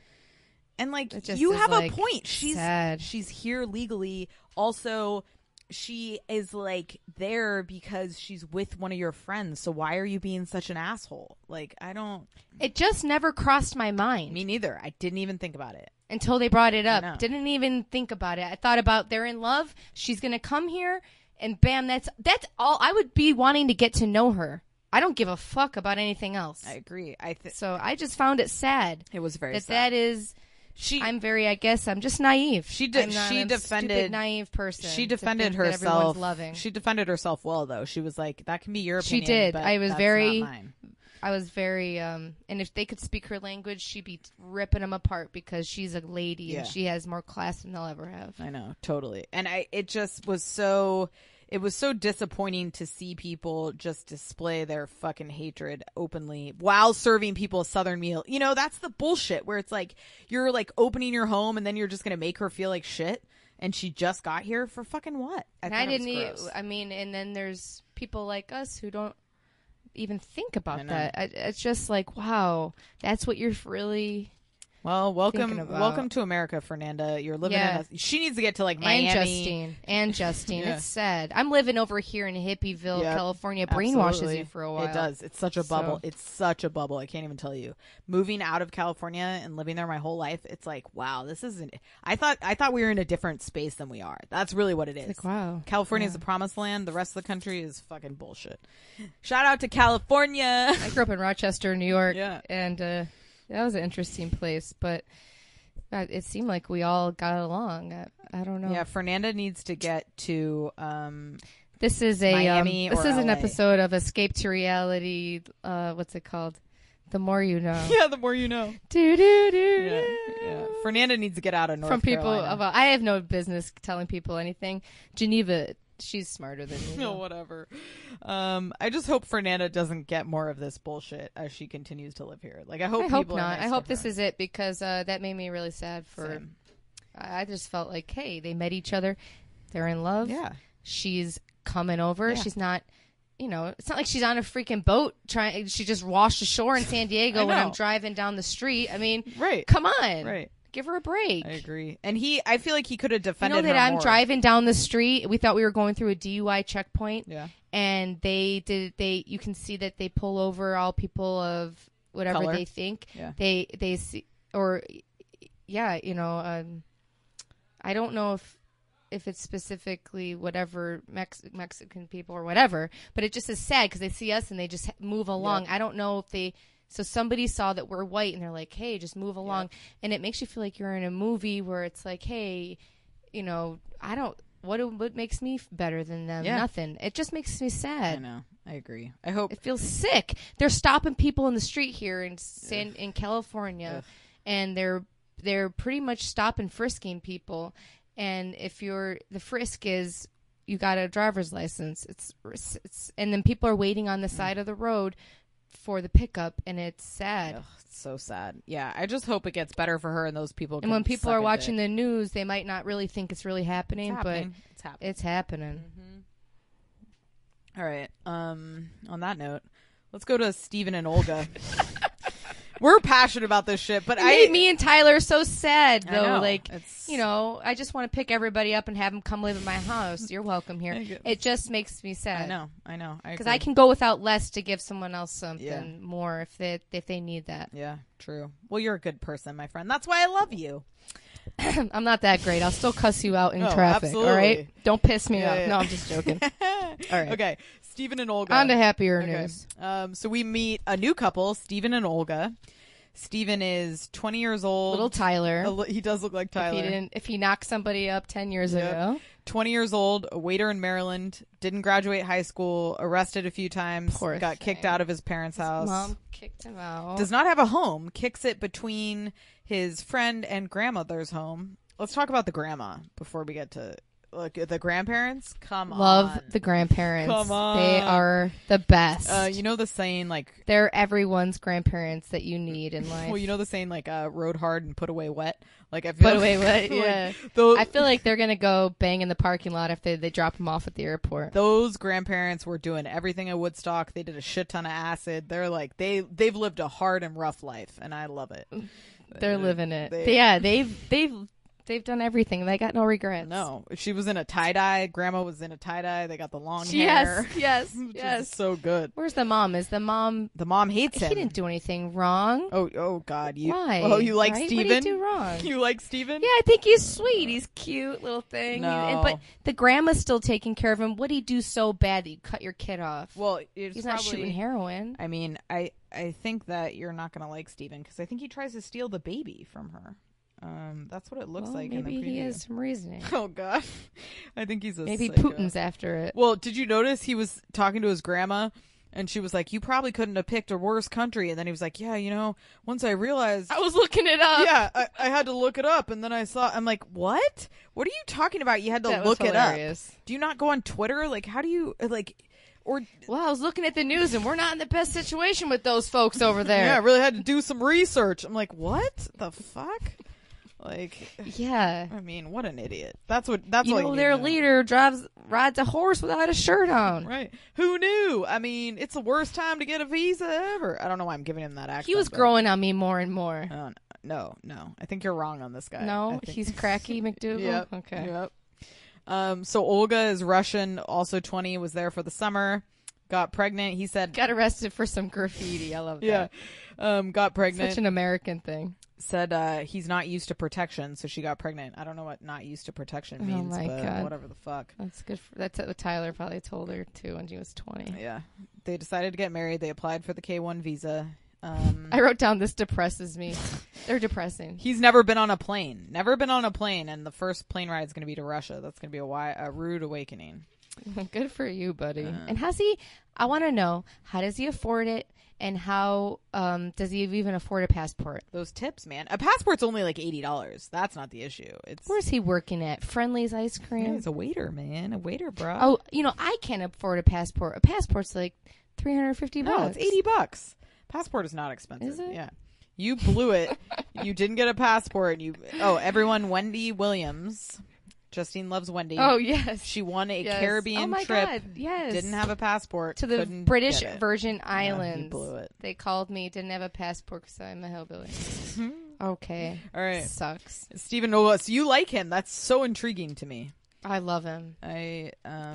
Speaker 3: And like,
Speaker 2: It
Speaker 3: you
Speaker 2: is,
Speaker 3: have
Speaker 2: like,
Speaker 3: a point.
Speaker 2: sad.
Speaker 3: She's here legally. Also, she is like there because she's with one of your friends. So why are you being such an asshole? Like, I don't.
Speaker 2: It just never crossed my mind.
Speaker 3: Me neither. I didn't even think about it
Speaker 2: until they brought it
Speaker 3: I
Speaker 2: up.
Speaker 3: know.
Speaker 2: Didn't even think about it. I thought about they're in love. She's gonna come here, and bam, that's all. I would be wanting to get to know her. I don't give a fuck about anything else.
Speaker 3: I agree.
Speaker 2: So I just found it sad.
Speaker 3: It was very sad.
Speaker 2: That is. I guess I'm just naive.
Speaker 3: She
Speaker 2: defended
Speaker 3: stupid,
Speaker 2: naive person.
Speaker 3: She defended herself. She defended herself well, though. She was like, "That can be your opinion."
Speaker 2: She did.
Speaker 3: But
Speaker 2: I was
Speaker 3: that's
Speaker 2: very.
Speaker 3: not mine.
Speaker 2: I was very. And if they could speak her language, she'd be ripping them apart because she's a lady and she has more class than they'll ever have.
Speaker 3: I know, totally. And it just was so. It was so disappointing to see people just display their fucking hatred openly while serving people a Southern meal. You know, that's the bullshit where it's like you're like opening your home and then you're just going to make her feel like shit. And she just got here for fucking what?
Speaker 2: I didn't I mean, and then there's people like us who don't even think about that. It's just like, wow, that's what you're really...
Speaker 3: Well, welcome to America, Fernanda. You're living in she needs to get to like Miami.
Speaker 2: And Justine. It's sad. I'm living over here in Hippieville, California. Brainwashes you for a while.
Speaker 3: It does. It's such a bubble. It's such a bubble. I can't even tell you. Moving out of California and living there my whole life, it's like, wow, this isn't. I thought we were in a different space than we are. That's really what it is.
Speaker 2: Like, wow.
Speaker 3: California is the promised land. The rest of the country is fucking bullshit. Shout out to California.
Speaker 2: I grew up in Rochester, New York.
Speaker 3: Yeah.
Speaker 2: And that was an interesting place, but it seemed like we all got along. I don't know.
Speaker 3: Yeah, Fernanda needs to get to
Speaker 2: this is
Speaker 3: Miami
Speaker 2: this
Speaker 3: or
Speaker 2: is an
Speaker 3: LA.
Speaker 2: episode of Escape to Reality. What's it called? The more you know.
Speaker 3: Yeah, the more you know.
Speaker 2: Do do do.
Speaker 3: Yeah. Fernanda needs to get out of North
Speaker 2: From people,
Speaker 3: Carolina.
Speaker 2: I have no business telling people anything. Geneva, she's smarter than me.
Speaker 3: No, whatever. I just hope Fernanda doesn't get more of this bullshit as she continues to live here. Like, I hope people
Speaker 2: not.
Speaker 3: are nice
Speaker 2: I hope
Speaker 3: to
Speaker 2: this
Speaker 3: her.
Speaker 2: is it, because that made me really sad for.
Speaker 3: Same.
Speaker 2: I just felt like, hey, they met each other. They're in love.
Speaker 3: Yeah.
Speaker 2: She's coming over.
Speaker 3: Yeah.
Speaker 2: She's not. It's not like she's on a freaking boat trying. She just washed ashore in San Diego when I'm driving down the street. I mean,
Speaker 3: Right.
Speaker 2: Come on,
Speaker 3: Right.
Speaker 2: Give her a break.
Speaker 3: I agree. And I feel like he could have defended
Speaker 2: You know that
Speaker 3: her
Speaker 2: I'm
Speaker 3: more.
Speaker 2: driving down the street. We thought we were going through a DUI checkpoint.
Speaker 3: Yeah.
Speaker 2: And you can see that they pull over all people of whatever
Speaker 3: Color.
Speaker 2: they think.
Speaker 3: Yeah.
Speaker 2: They see, or yeah, I don't know if it's specifically whatever Mexican people or whatever, but it just is sad because they see us and they just move along.
Speaker 3: Yep.
Speaker 2: I don't know if so somebody saw that we're white and they're like, hey, just move along.
Speaker 3: Yep.
Speaker 2: And it makes you feel like you're in a movie where it's like, hey, what makes me better than them?
Speaker 3: Yeah.
Speaker 2: Nothing. It just makes me sad.
Speaker 3: I know. I agree. I hope.
Speaker 2: It feels sick. They're stopping people in the street here in California,
Speaker 3: Ugh.
Speaker 2: and they're pretty much stopping frisking people. And if the frisk is you got a driver's license, it's and then people are waiting on the side of the road for the pickup, and it's sad.
Speaker 3: Ugh, it's so sad. Yeah, I just hope it gets better for her and those people.
Speaker 2: And when people are watching the news, they might not really think it's really happening, but
Speaker 3: it's happening. All right. On that note, let's go to Steven and Olga. We're passionate about this shit, but
Speaker 2: it made me and Tyler so sad, though.
Speaker 3: I know.
Speaker 2: Like, I just want to pick everybody up and have them come live at my house. You're welcome here. It just makes me sad.
Speaker 3: I know.
Speaker 2: Because I can go without less to give someone else something more if they need that.
Speaker 3: Yeah, true. Well, you're a good person, my friend. That's why I love you.
Speaker 2: I'm not that great. I'll still cuss you out in
Speaker 3: Oh,
Speaker 2: traffic.
Speaker 3: absolutely.
Speaker 2: All right? Don't piss me off.
Speaker 3: Yeah.
Speaker 2: No, I'm just joking. All right.
Speaker 3: Okay. Steven and Olga.
Speaker 2: On to happier
Speaker 3: Okay.
Speaker 2: news.
Speaker 3: So we meet a new couple, Steven and Olga. Steven is 20 years old.
Speaker 2: Little Tyler.
Speaker 3: He does look like Tyler.
Speaker 2: If he knocked somebody up 10 years ago.
Speaker 3: 20 years old, a waiter in Maryland, didn't graduate high school, arrested a few times,
Speaker 2: Poor
Speaker 3: got
Speaker 2: thing.
Speaker 3: kicked out of his parents' house.
Speaker 2: Mom kicked him out.
Speaker 3: Does not have a home, kicks it between his friend and grandmother's home. Let's talk about the grandma before we get to the grandparents. Come on.
Speaker 2: Love the grandparents.
Speaker 3: Come on.
Speaker 2: They are the best.
Speaker 3: You know the saying, like...
Speaker 2: They're everyone's grandparents that you need in life.
Speaker 3: Well, you know the saying, like, rode hard and put away wet? Like, I feel
Speaker 2: Put away wet, yeah. I feel like they're going to go bang in the parking lot if they drop them off at the airport.
Speaker 3: Those grandparents were doing everything at Woodstock. They did a shit ton of acid. They're like, they've lived a hard and rough life, and I love it.
Speaker 2: They're living it. They've done everything. They got no regrets.
Speaker 3: No, she was in a tie-dye. Grandma was in a tie-dye. They got the long
Speaker 2: Yes,
Speaker 3: hair.
Speaker 2: yes,
Speaker 3: Which
Speaker 2: yes.
Speaker 3: is so good.
Speaker 2: Where's the mom? Is the mom...
Speaker 3: The mom hates him.
Speaker 2: He didn't do anything wrong.
Speaker 3: Oh God.
Speaker 2: Why?
Speaker 3: Oh, you like
Speaker 2: right?
Speaker 3: Steven?
Speaker 2: What did he do wrong?
Speaker 3: You like Steven?
Speaker 2: Yeah, I think he's sweet. He's cute, little thing.
Speaker 3: No.
Speaker 2: But the grandma's still taking care of him. What did he do so bad that you cut your kid off?
Speaker 3: Well,
Speaker 2: he's not shooting heroin.
Speaker 3: I mean, I think that you're not going to like Steven because I think he tries to steal the baby from her. That's what it looks like in the
Speaker 2: Maybe
Speaker 3: preview.
Speaker 2: he has some reasoning.
Speaker 3: Oh God, I think he's a
Speaker 2: Maybe
Speaker 3: psycho.
Speaker 2: Putin's after it.
Speaker 3: Well, did you notice he was talking to his grandma, and she was like, "You probably couldn't have picked a worse country." And then he was like, "Yeah, once I realized,
Speaker 2: I was looking it up.
Speaker 3: yeah, I had to look it up, and then I saw. I'm like, what? What are you talking about? You had to
Speaker 2: That
Speaker 3: look
Speaker 2: was
Speaker 3: it up.
Speaker 2: hilarious.
Speaker 3: Do you not go on Twitter? Like, how do you like?" Or
Speaker 2: Well, I was looking at the news, and we're not in the best situation with those folks over there.
Speaker 3: yeah, I really had to do some research. I'm like, what the fuck? Like,
Speaker 2: Yeah.
Speaker 3: I mean, what an idiot. That's all you need
Speaker 2: their
Speaker 3: to know.
Speaker 2: leader rides a horse without a shirt on.
Speaker 3: Right. Who knew? I mean, it's the worst time to get a visa ever. I don't know why I'm giving him that accent.
Speaker 2: He was
Speaker 3: but-
Speaker 2: growing on me more and more.
Speaker 3: No. I think you're wrong on this guy. I
Speaker 2: No,
Speaker 3: think-
Speaker 2: he's cracky McDougal.
Speaker 3: Yep.
Speaker 2: Okay.
Speaker 3: Yep. So Olga is Russian, also 20, was there for the summer, got pregnant. He said,
Speaker 2: Got arrested for some graffiti. I love that.
Speaker 3: yeah, got pregnant.
Speaker 2: Such an American thing.
Speaker 3: Said he's not used to protection, so she got pregnant. I don't know what not used to protection means,
Speaker 2: my
Speaker 3: but
Speaker 2: God.
Speaker 3: whatever the fuck.
Speaker 2: That's good. That's what Tyler probably told her too when she was 20.
Speaker 3: Yeah. They decided to get married. They applied for the K-1 visa.
Speaker 2: I wrote down, this depresses me. They're depressing.
Speaker 3: He's never been on a plane. And the first plane ride is going to be to Russia. That's going to be a rude awakening.
Speaker 2: Good for you, buddy. And I want to know, how does he afford it? And how does he even afford a passport?
Speaker 3: Those tips, man. A passport's only like $80. That's not the issue. It's
Speaker 2: Where's he working at? Friendly's Ice Cream?
Speaker 3: yeah, he's a waiter, man. A waiter, bro.
Speaker 2: Oh, I can't afford a passport. A passport's like $350.
Speaker 3: No, it's $80. Passport is not expensive.
Speaker 2: Is it?
Speaker 3: Yeah. You blew it. You didn't get a passport. Everyone, Wendy Williams. Justine loves Wendy.
Speaker 2: Oh, yes.
Speaker 3: She won a
Speaker 2: Yes.
Speaker 3: Caribbean
Speaker 2: oh my
Speaker 3: trip.
Speaker 2: God. Yes.
Speaker 3: Didn't have a passport.
Speaker 2: to the
Speaker 3: couldn't
Speaker 2: British
Speaker 3: get it.
Speaker 2: Virgin
Speaker 3: Yeah,
Speaker 2: Islands.
Speaker 3: he blew it.
Speaker 2: They called me, didn't have a passport because I'm a hillbilly. Okay.
Speaker 3: All right.
Speaker 2: Sucks.
Speaker 3: Stephen Noah. So you like him. That's so intriguing to me.
Speaker 2: I love him.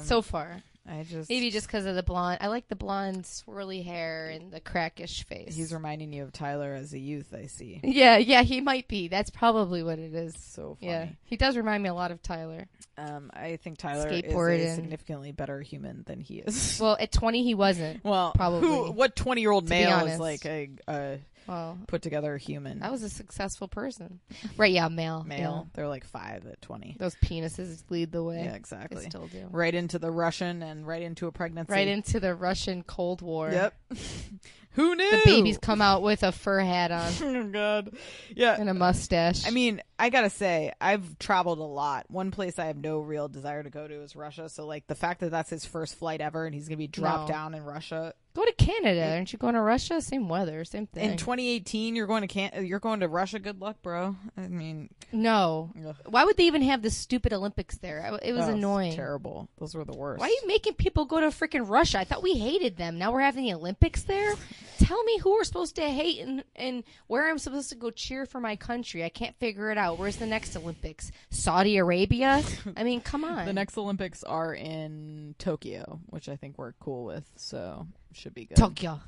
Speaker 2: So far.
Speaker 3: I just
Speaker 2: Maybe just because of the blonde. I like the blonde swirly hair and the crackish face.
Speaker 3: he's reminding you of Tyler as a youth, I see.
Speaker 2: Yeah, he might be. That's probably what it is.
Speaker 3: So funny.
Speaker 2: Yeah, he does remind me a lot of Tyler.
Speaker 3: I think Tyler is a
Speaker 2: Skateboarding.
Speaker 3: significantly better human than he is.
Speaker 2: Well, at 20, he wasn't.
Speaker 3: Well,
Speaker 2: probably.
Speaker 3: what 20-year-old
Speaker 2: To be
Speaker 3: male is
Speaker 2: honest.
Speaker 3: like a
Speaker 2: Well,
Speaker 3: put together human?
Speaker 2: I was a successful person. Right, yeah, male.
Speaker 3: Male. They're like 5 at 20.
Speaker 2: Those penises lead the way.
Speaker 3: Yeah, exactly.
Speaker 2: They still do.
Speaker 3: Right into the Russian and right into a pregnancy.
Speaker 2: Right into the Russian Cold War.
Speaker 3: Yep. Who knew?
Speaker 2: The babies come out with a fur hat on
Speaker 3: Oh God. Yeah.
Speaker 2: and a mustache.
Speaker 3: I mean, I gotta say, I've traveled a lot. One place I have no real desire to go to is Russia. So, like, the fact that that's his first flight ever and he's gonna be dropped
Speaker 2: No.
Speaker 3: down in Russia
Speaker 2: go to Canada. Aren't you going to Russia? Same weather, same thing.
Speaker 3: in 2018, you're going to Russia. Good luck, bro. I mean,
Speaker 2: No.
Speaker 3: ugh.
Speaker 2: Why would they even have the stupid Olympics there? It was
Speaker 3: Oh, it's
Speaker 2: annoying.
Speaker 3: terrible. Those were the worst.
Speaker 2: Why are you making people go to freaking Russia? I thought we hated them. Now we're having the Olympics there? Tell me who we're supposed to hate and where I'm supposed to go cheer for my country. I can't figure it out. Where's the next Olympics? Saudi Arabia? I mean, come on.
Speaker 3: The next Olympics are in Tokyo, which I think we're cool with, so should be good.
Speaker 2: Tokyo.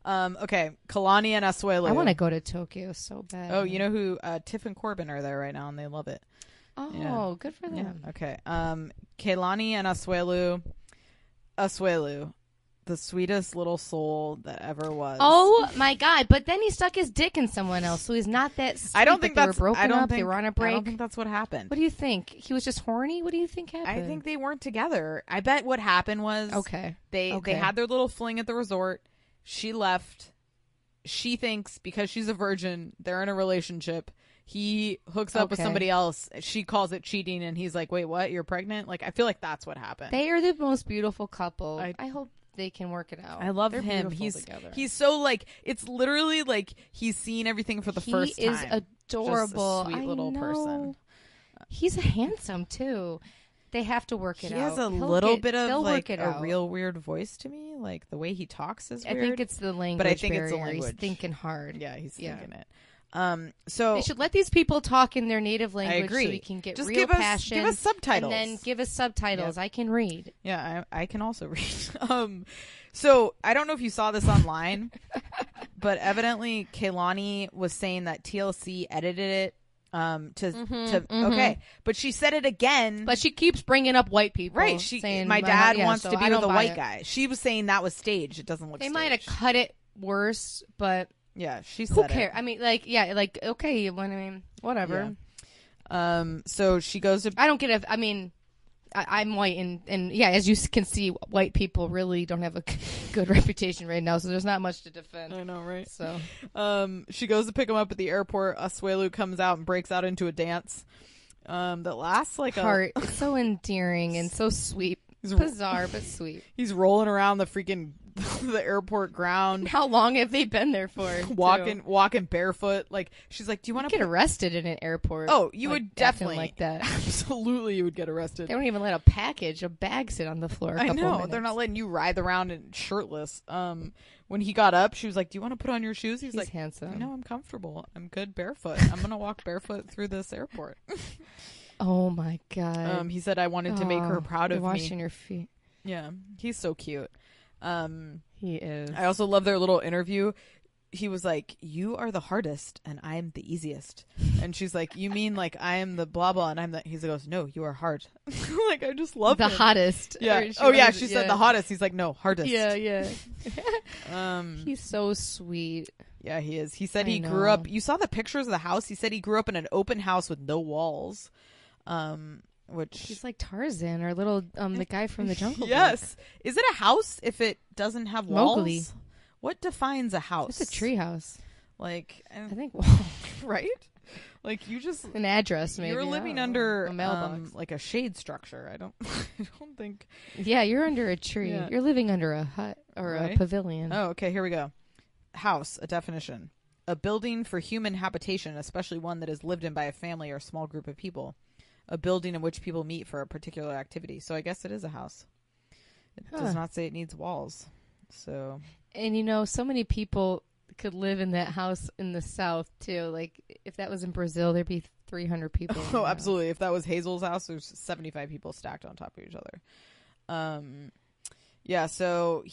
Speaker 3: Okay, Kalani and Asuelu.
Speaker 2: I want to go to Tokyo so bad.
Speaker 3: Oh, you know who? Tiff and Corbin are there right now, and they love it.
Speaker 2: Oh,
Speaker 3: yeah.
Speaker 2: good for
Speaker 3: Yeah.
Speaker 2: them.
Speaker 3: Okay. Kalani and Asuelu. Asuelu, the sweetest little soul that ever was.
Speaker 2: Oh my God! But then he stuck his dick in someone else, so he's not that sweet.
Speaker 3: I don't
Speaker 2: but
Speaker 3: think
Speaker 2: they
Speaker 3: that's.
Speaker 2: were broken
Speaker 3: I don't
Speaker 2: up.
Speaker 3: think
Speaker 2: They were on a
Speaker 3: I
Speaker 2: break.
Speaker 3: don't think that's what happened.
Speaker 2: What do you think? He was just horny. What do you think happened?
Speaker 3: I think they weren't together. I bet what happened was
Speaker 2: Okay.
Speaker 3: they had their little fling at the resort. She left. She thinks because she's a virgin, they're in a relationship. He hooks up with
Speaker 2: Okay.
Speaker 3: somebody else. She calls it cheating, and he's like, "Wait, what? You're pregnant?" Like, I feel like that's what happened.
Speaker 2: They are the most beautiful couple.
Speaker 3: I-
Speaker 2: I hope they can work it out.
Speaker 3: I love
Speaker 2: They're
Speaker 3: him.
Speaker 2: beautiful together.
Speaker 3: He's so like it's literally like he's seen everything for the first time.
Speaker 2: He is adorable.
Speaker 3: Just a sweet
Speaker 2: I
Speaker 3: little
Speaker 2: know.
Speaker 3: person.
Speaker 2: He's handsome too. They have to work it
Speaker 3: He
Speaker 2: out.
Speaker 3: has a
Speaker 2: He'll
Speaker 3: little
Speaker 2: get-
Speaker 3: bit of
Speaker 2: they'll
Speaker 3: like
Speaker 2: work it
Speaker 3: a
Speaker 2: out.
Speaker 3: real weird voice to me. Like the way he talks is
Speaker 2: I
Speaker 3: weird.
Speaker 2: think it's the language.
Speaker 3: but I think it's the
Speaker 2: barrier. He's
Speaker 3: language.
Speaker 2: thinking hard.
Speaker 3: Yeah, he's
Speaker 2: Yeah.
Speaker 3: thinking it. So
Speaker 2: They should let these people talk in their native language
Speaker 3: agree.
Speaker 2: so we can get
Speaker 3: Just
Speaker 2: real
Speaker 3: give us-
Speaker 2: passion.
Speaker 3: give us subtitles.
Speaker 2: And then give us subtitles. I can read.
Speaker 3: yeah, I can also read. So I don't know if you saw this online, but evidently Kehlani was saying that TLC edited it. Okay, but she said it again.
Speaker 2: But she keeps bringing up white people.
Speaker 3: Right,
Speaker 2: saying,
Speaker 3: my dad
Speaker 2: yeah,
Speaker 3: wants
Speaker 2: so
Speaker 3: to be
Speaker 2: I
Speaker 3: with
Speaker 2: don't
Speaker 3: a
Speaker 2: buy
Speaker 3: white
Speaker 2: it.
Speaker 3: guy. She was saying that was staged. It doesn't look.
Speaker 2: They
Speaker 3: staged.
Speaker 2: might have cut it worse, but
Speaker 3: Yeah, she said
Speaker 2: who
Speaker 3: it.
Speaker 2: cares? I mean, like, yeah, like, okay, whatever.
Speaker 3: Yeah. So she goes to.
Speaker 2: I don't get it. I mean, I'm white, and yeah, as you can see, white people really don't have a good reputation right now, so there's not much to defend.
Speaker 3: I know, right?
Speaker 2: So,
Speaker 3: She goes to pick him up at the airport. Asuelu comes out and breaks out into a dance that lasts like
Speaker 2: heart, it's so endearing and so sweet.
Speaker 3: He's-
Speaker 2: Bizarre, but sweet.
Speaker 3: He's rolling around the freaking the airport ground,
Speaker 2: How long have they been there for?
Speaker 3: walking barefoot. Like she's like, "Do you want to
Speaker 2: Get arrested in an airport.
Speaker 3: Oh, you
Speaker 2: like,
Speaker 3: would
Speaker 2: acting
Speaker 3: definitely
Speaker 2: like that.
Speaker 3: Absolutely, you would get arrested.
Speaker 2: They don't even let a bag sit on the floor.
Speaker 3: I know they're not letting you ride around in shirtless. When he got up, she was like, "Do you want to put on your shoes?" He's like,
Speaker 2: handsome.
Speaker 3: "No, I'm comfortable. I'm good barefoot. I'm gonna walk barefoot through this airport."
Speaker 2: Oh my God.
Speaker 3: He said, "I wanted to make her proud
Speaker 2: you're
Speaker 3: of
Speaker 2: washing
Speaker 3: me."
Speaker 2: your feet.
Speaker 3: Yeah, he's so cute.
Speaker 2: He is.
Speaker 3: I also love their little interview. He was like, "You are the hardest, and I'm the easiest." And she's like, "You mean like I am the blah blah, and I'm the?" He goes, "No, you are hard." Like I just love
Speaker 2: the
Speaker 3: him.
Speaker 2: hottest.
Speaker 3: Yeah.
Speaker 2: Or
Speaker 3: Oh yeah,
Speaker 2: was-
Speaker 3: she said the hottest. He's like, "No, hardest."
Speaker 2: Yeah, yeah.
Speaker 3: Um.
Speaker 2: He's so sweet.
Speaker 3: Yeah, he is. He said
Speaker 2: I
Speaker 3: he grew
Speaker 2: know.
Speaker 3: up. You saw the pictures of the house. He said he grew up in an open house with no walls. Which
Speaker 2: He's like Tarzan or little the guy from the Jungle Book.
Speaker 3: yes, is it a house if it doesn't have walls?
Speaker 2: Mowgli.
Speaker 3: What defines a house?
Speaker 2: It's a tree house.
Speaker 3: Like,
Speaker 2: I think.
Speaker 3: right? Like you just
Speaker 2: an address. Maybe
Speaker 3: you're living under
Speaker 2: a mailbox,
Speaker 3: like a shade structure. I don't think.
Speaker 2: Yeah, you're under a tree.
Speaker 3: Yeah.
Speaker 2: You're living under a hut or a pavilion.
Speaker 3: Oh, okay. Here we go. House, a definition: a building for human habitation, especially one that is lived in by a family or a small group of people. A building in which people meet for a particular activity. So I guess it is a house. It does not say it needs walls. So.
Speaker 2: And so many people could live in that house in the South too. Like if that was in Brazil, there'd be 300 people.
Speaker 3: Oh, absolutely. If that was Hazel's house, there's 75 people stacked on top of each other. Yeah. So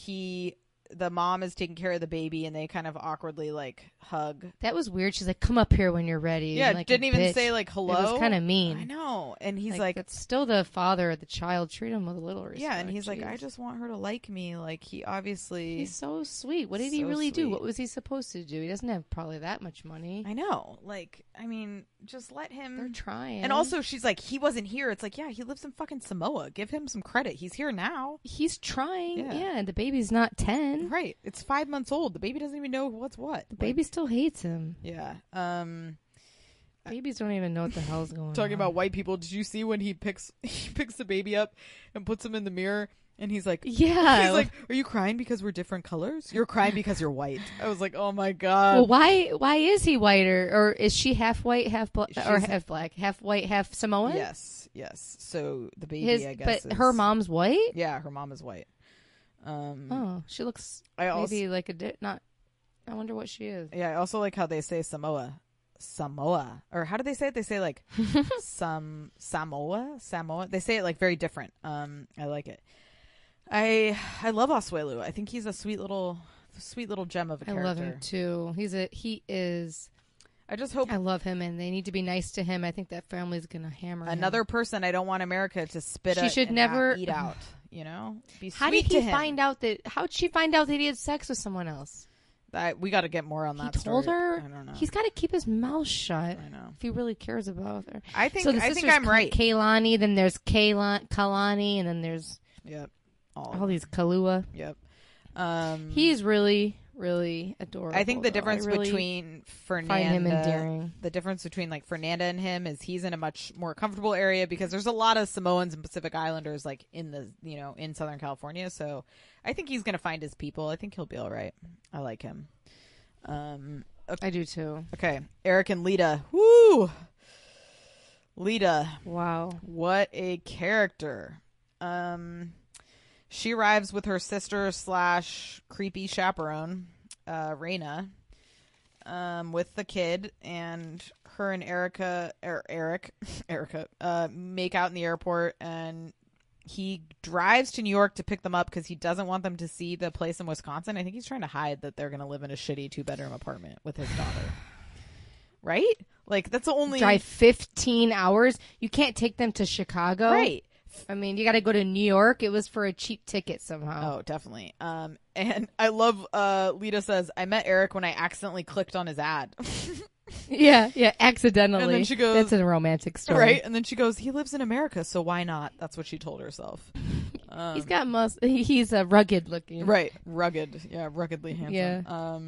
Speaker 3: the mom is taking care of the baby, and they kind of awkwardly like hug.
Speaker 2: That was weird. She's like, "Come up here when you're ready."
Speaker 3: Yeah,
Speaker 2: like
Speaker 3: didn't even say like hello.
Speaker 2: It was kind of mean.
Speaker 3: I know. And he's like,
Speaker 2: "It's still the father of the child. Treat him with a little respect."
Speaker 3: Yeah, and he's like,
Speaker 2: Jeez.
Speaker 3: "I just want her to like me." Like he obviously,
Speaker 2: he's so sweet. What did he really do? What was he supposed to do? He doesn't have probably that much money.
Speaker 3: I know. Like, I mean, just let him.
Speaker 2: They're trying.
Speaker 3: And also, she's like, he wasn't here. It's like, yeah, he lives in fucking Samoa. Give him some credit. He's here now.
Speaker 2: He's trying. Yeah, and the baby's not 10.
Speaker 3: Right. It's 5 months old. The baby doesn't even know what's what.
Speaker 2: The baby still hates him.
Speaker 3: Yeah.
Speaker 2: Babies don't even know what the hell's going on.
Speaker 3: Talking about white people, did you see when he picks the baby up and puts him in the mirror? And he's like,
Speaker 2: yeah.
Speaker 3: He's like, are you crying because we're different colors? You're crying because you're white. I was like, oh my God.
Speaker 2: Well, why is he whiter? Or is she half white, half black, or half black, half white, half Samoan?
Speaker 3: Yes. So the baby, I guess.
Speaker 2: But her mom's white?
Speaker 3: Yeah, her mom is white.
Speaker 2: She looks maybe like I wonder what she is.
Speaker 3: Yeah, I also like how they say Samoa. Or how do they say it? They say like Samoa. They say it like very different. I like it. I love Asuelu. I think he's a sweet little gem of a character.
Speaker 2: I love him too. He is.
Speaker 3: I just hope.
Speaker 2: I love him, and they need to be nice to him. I think that family's gonna hammer
Speaker 3: another
Speaker 2: him.
Speaker 3: person. I don't want America to spit.
Speaker 2: She should never
Speaker 3: eat out. Be sweet
Speaker 2: How did he
Speaker 3: to him.
Speaker 2: find out that? How'd she find out that he had sex with someone else?
Speaker 3: We got to get more on that.
Speaker 2: He told
Speaker 3: story.
Speaker 2: her.
Speaker 3: I don't know.
Speaker 2: He's got to keep his mouth shut.
Speaker 3: I know
Speaker 2: if he really cares about her.
Speaker 3: I think.
Speaker 2: So the
Speaker 3: I think I'm right.
Speaker 2: Kaylani, then there's Kalani, and then there's all these Kalua.
Speaker 3: Yep.
Speaker 2: He's really, really adorable.
Speaker 3: I think the difference between Fernanda,
Speaker 2: find him endearing.
Speaker 3: The difference between like Fernanda and him is he's in a much more comfortable area because there's a lot of Samoans and Pacific Islanders like in the in Southern California. So I think he's gonna find his people. I think he'll be all right. I like him. Okay.
Speaker 2: I do too.
Speaker 3: Okay, Eric and Lita. Woo, Lita.
Speaker 2: Wow,
Speaker 3: what a character. She arrives with her sister / creepy chaperone, Raina, with the kid, and her and Erica make out in the airport, and he drives to New York to pick them up because he doesn't want them to see the place in Wisconsin. I think he's trying to hide that they're going to live in a shitty 2-bedroom apartment with his daughter. Right? Like, that's the only...
Speaker 2: Drive 15 hours? You can't take them to Chicago?
Speaker 3: Right.
Speaker 2: I mean, you got to go to New York. It was for a cheap ticket somehow.
Speaker 3: Oh, definitely. And I love, Lita says, I met Eric when I accidentally clicked on his ad.
Speaker 2: Yeah, accidentally.
Speaker 3: And then she goes,
Speaker 2: that's a romantic story.
Speaker 3: Right? And then she goes, he lives in America, so why not? That's what she told herself.
Speaker 2: He's got he's a rugged looking.
Speaker 3: Right. Rugged. Yeah, ruggedly handsome.
Speaker 2: Yeah.